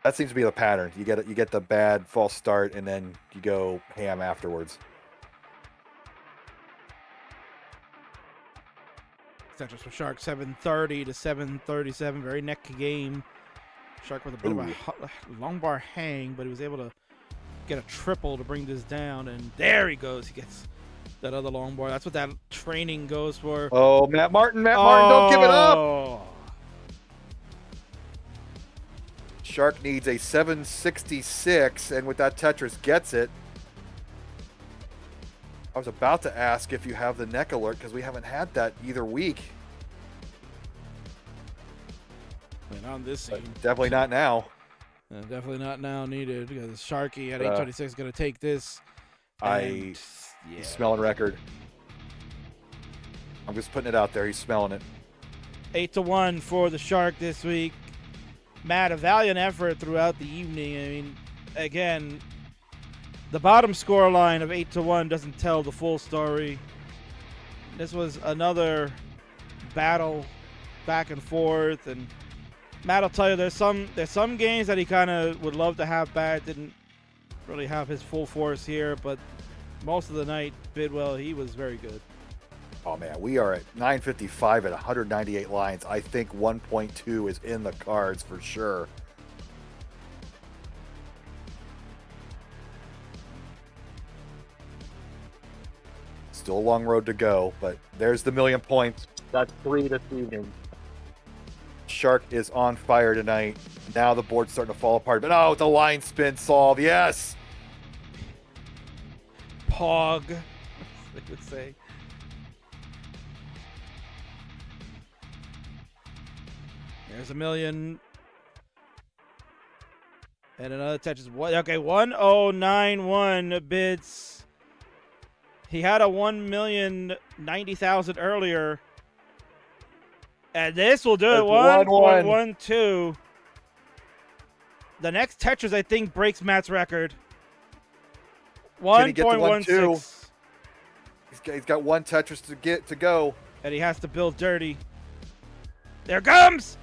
that seems to be the pattern. You get the bad false start, and then you go ham afterwards. Tetris for Shark 730 to 737. Very neck game. Shark with a bit of a long bar hang, but he was able to get a triple to bring this down, and there he goes. He gets that other long bar. That's what that training goes for. Oh, Matt Martin, don't give it up. Shark needs a 766, and with that Tetris gets it. I was about to ask if you have the neck alert, because we haven't had that either week. And on this scene. Definitely not now. Definitely not now needed, because Sharky at 826 is going to take this. He's smelling record. I'm just putting it out there. He's smelling it. 8-1 for the Shark this week. Matt, a valiant effort throughout the evening. I mean, again, the bottom score line of 8-1 doesn't tell the full story. This was another battle back and forth, and Matt will tell you there's some games that he kind of would love to have back. Didn't really have his full force here, but most of the night, Bidwell, he was very good. Oh man, we are at 955 at 198 lines. I think 1.2 is in the cards for sure. Still a long road to go, but there's the 1,000,000 points. That's 3 this evening. Shark is on fire tonight. Now the board's starting to fall apart, but oh, the line spin solve. Yes. Pog, they would say. There's 1,000,000. And another touch is what? Okay, 1091 bids. He had a 1,090,000 earlier. And this will do it. 1.12. The next Tetris, I think, breaks Matt's record. 1.16. He's got one Tetris to go. And he has to build dirty. There comes!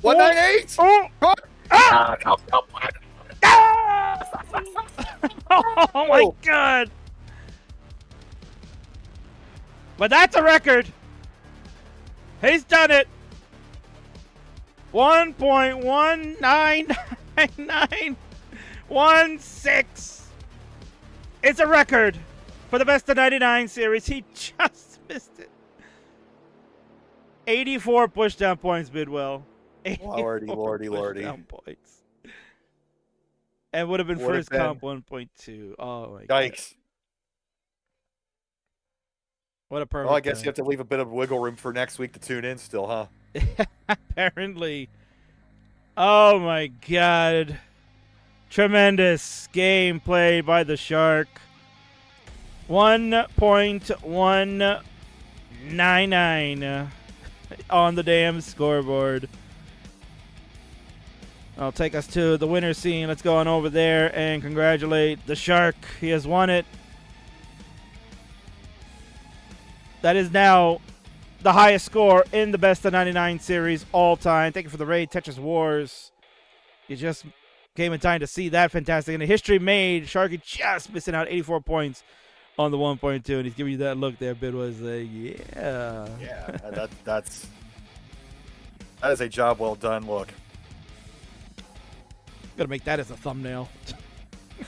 198! Oh! Ah! Oh my God! But that's a record. He's done it. 1.199916. It's a record for the best of 99 series. He just missed it. 84 pushdown points, Bidwell. Lordy. Pushdown points. And would have been first comp 1.2. Oh my God. Yikes. What a perfect. Well, I guess you have to leave a bit of wiggle room for next week to tune in still, huh? Apparently. Oh my God. Tremendous game played by the Shark. 1.199 on the damn scoreboard. I'll take us to the winner scene. Let's go on over there and congratulate the Shark. He has won it. That is now the highest score in the best of 99 series all time. Thank you for the raid, Tetris Wars. You just came in time to see that fantastic. And the history made. Sharky just missing out 84 points on the 1.2. And he's giving you that look there. Bid was like, yeah. Yeah, that is a job well done look. Gotta make that as a thumbnail.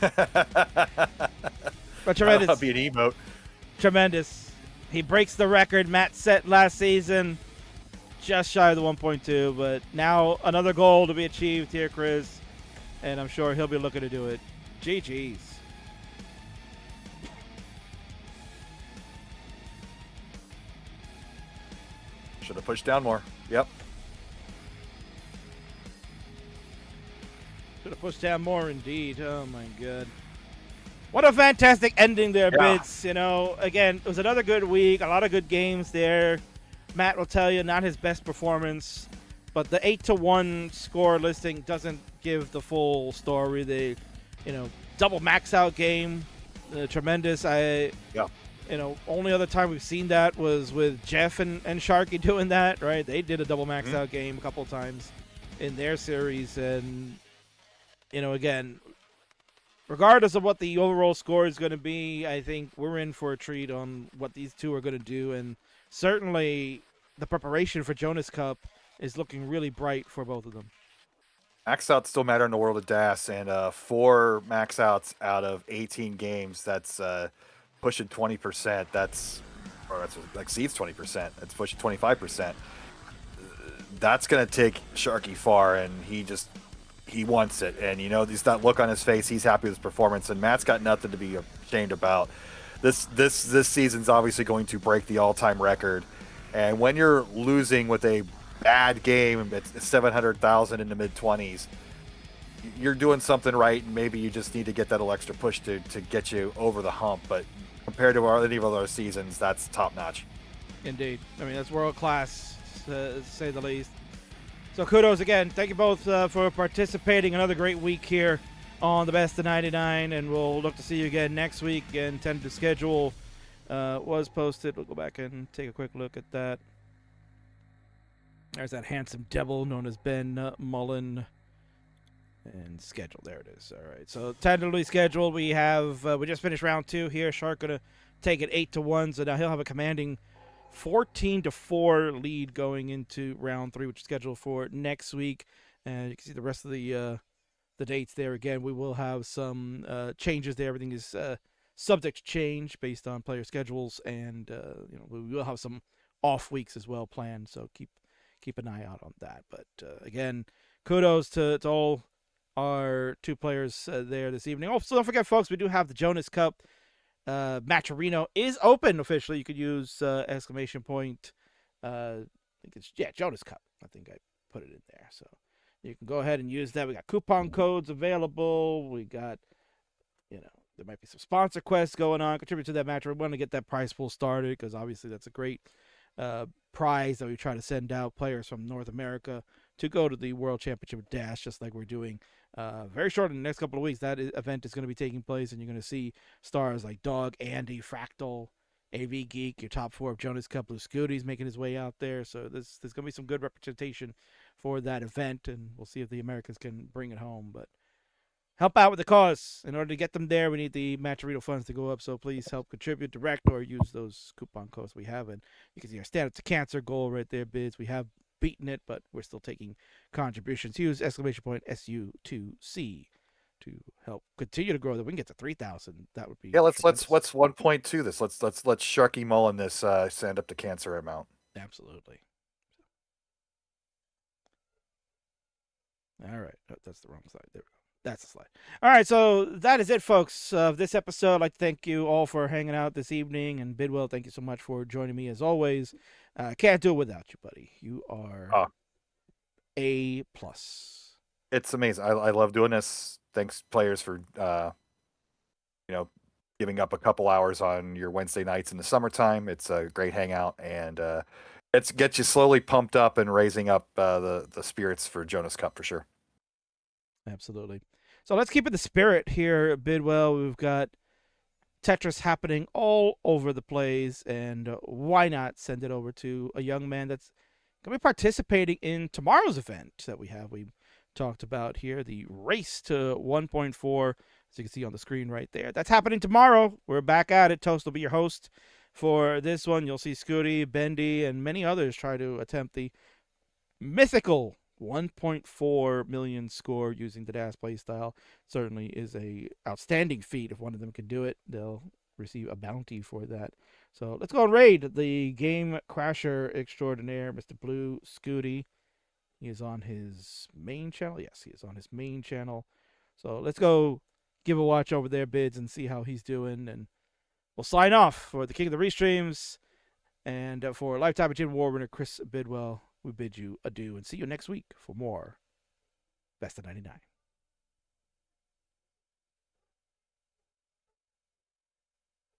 But tremendous. That'll be an emote. Tremendous. He breaks the record Matt set last season, just shy of the 1.2, but now another goal to be achieved here, Chris, and I'm sure he'll be looking to do it. GG's. Should have pushed down more. Yep. Should have pushed down more indeed. Oh, my God. What a fantastic ending there, yeah. Bits. You know, again, it was another good week. A lot of good games there. Matt will tell you, not his best performance. But the 8-1 score listing doesn't give the full story. The, double max out game tremendous. Yeah. Only other time we've seen that was with Jeff and Sharky doing that, right? They did a double max Mhm. out game a couple of times in their series. And, again, regardless of what the overall score is going to be, I think we're in for a treat on what these two are going to do. And certainly the preparation for Jonas Cup is looking really bright for both of them. Max outs still matter in the world of DAS, and 4 max outs out of 18 games, that's pushing 20%. That's exceeds 20%. That's pushing 25%. That's going to take Sharky far, and he wants it. And he's that look on his face. He's happy with his performance, and Matt's got nothing to be ashamed about. This season's obviously going to break the all-time record, and when you're losing with a bad game at 700,000 in the mid 20s, you're doing something right, and maybe you just need to get that little extra push to get you over the hump. But compared to any of our other seasons, that's top notch. Indeed. I mean, that's world class, to say the least. So kudos again. Thank you both for participating. Another great week here on the Best of 99, and we'll look to see you again next week. And tentative schedule was posted. We'll go back and take a quick look at that. There's that handsome devil known as Ben Mullen. And schedule. There it is. All right. So tentatively scheduled. We have we just finished round 2 here. Shark gonna take it 8-1. So now he'll have a commanding 14-4 lead going into round 3, which is scheduled for next week. And you can see the rest of the dates there. Again, we will have some changes there. Everything is subject to change based on player schedules, and we will have some off weeks as well planned. So keep an eye out on that. But again, kudos to all our 2 players there this evening. Also, don't forget, folks, we do have the Jonas Cup. Matcherino is open officially. You could use exclamation point. I think it's Jonas Cup. I think I put it in there, so you can go ahead and use that. We got coupon codes available. We got, there might be some sponsor quests going on. Contribute to that match. We want to get that prize pool started because obviously that's a great prize that we try to send out players from North America to go to the World Championship Dash, just like we're doing very short in the next couple of weeks. That event is going to be taking place, and you're going to see stars like Dog, Andy, Fractal, AV Geek, your top 4 of Jonas Cup. Blue Scooty's making his way out there, so there's going to be some good representation for that event, and we'll see if the Americans can bring it home. But help out with the cause. In order to get them there, we need the Matcherino funds to go up, so please help contribute direct or use those coupon codes we have. And you can see our Stand Up to Cancer goal right there, bids. We have beaten it, but we're still taking contributions. Use exclamation point SU2C to help continue to grow that. We can get to 3,000. That would be Let's tremendous. 1.2 this. Let's Sharky Mullen this Stand Up to Cancer amount. Absolutely. All right. Oh, that's the wrong slide. There we go. That's the slide. All right, so that is it, folks, of this episode. I'd like to thank you all for hanging out this evening. And Bidwell, thank you so much for joining me as always. Can't do it without you, buddy. You are A+. It's amazing. I love doing this. Thanks, players, for giving up a couple hours on your Wednesday nights in the summertime. It's a great hangout, and it gets you slowly pumped up and raising up the spirits for Jonas Cup for sure. Absolutely. So let's keep it the spirit here at Bidwell. We've got Tetris happening all over the place, and why not send it over to a young man that's going to be participating in tomorrow's event that we talked about here, the race to 1.4, as you can see on the screen right there. That's happening tomorrow. We're back at it. Toast will be your host for this one. You'll see Scooty, Bendy, and many others try to attempt the mythical 1.4 million score using the DAS playstyle. Certainly is a outstanding feat. If one of them can do it, they'll receive a bounty for that. So let's go and raid the Game Crasher extraordinaire, Mr. Blue Scooty. He is on his main channel. Yes, he is on his main channel. So let's go give a watch over there, Bids, and see how he's doing. And we'll sign off for the King of the Restreams and for Lifetime Achievement Award winner Chris Bidwell. We bid you adieu and see you next week for more Best of 99.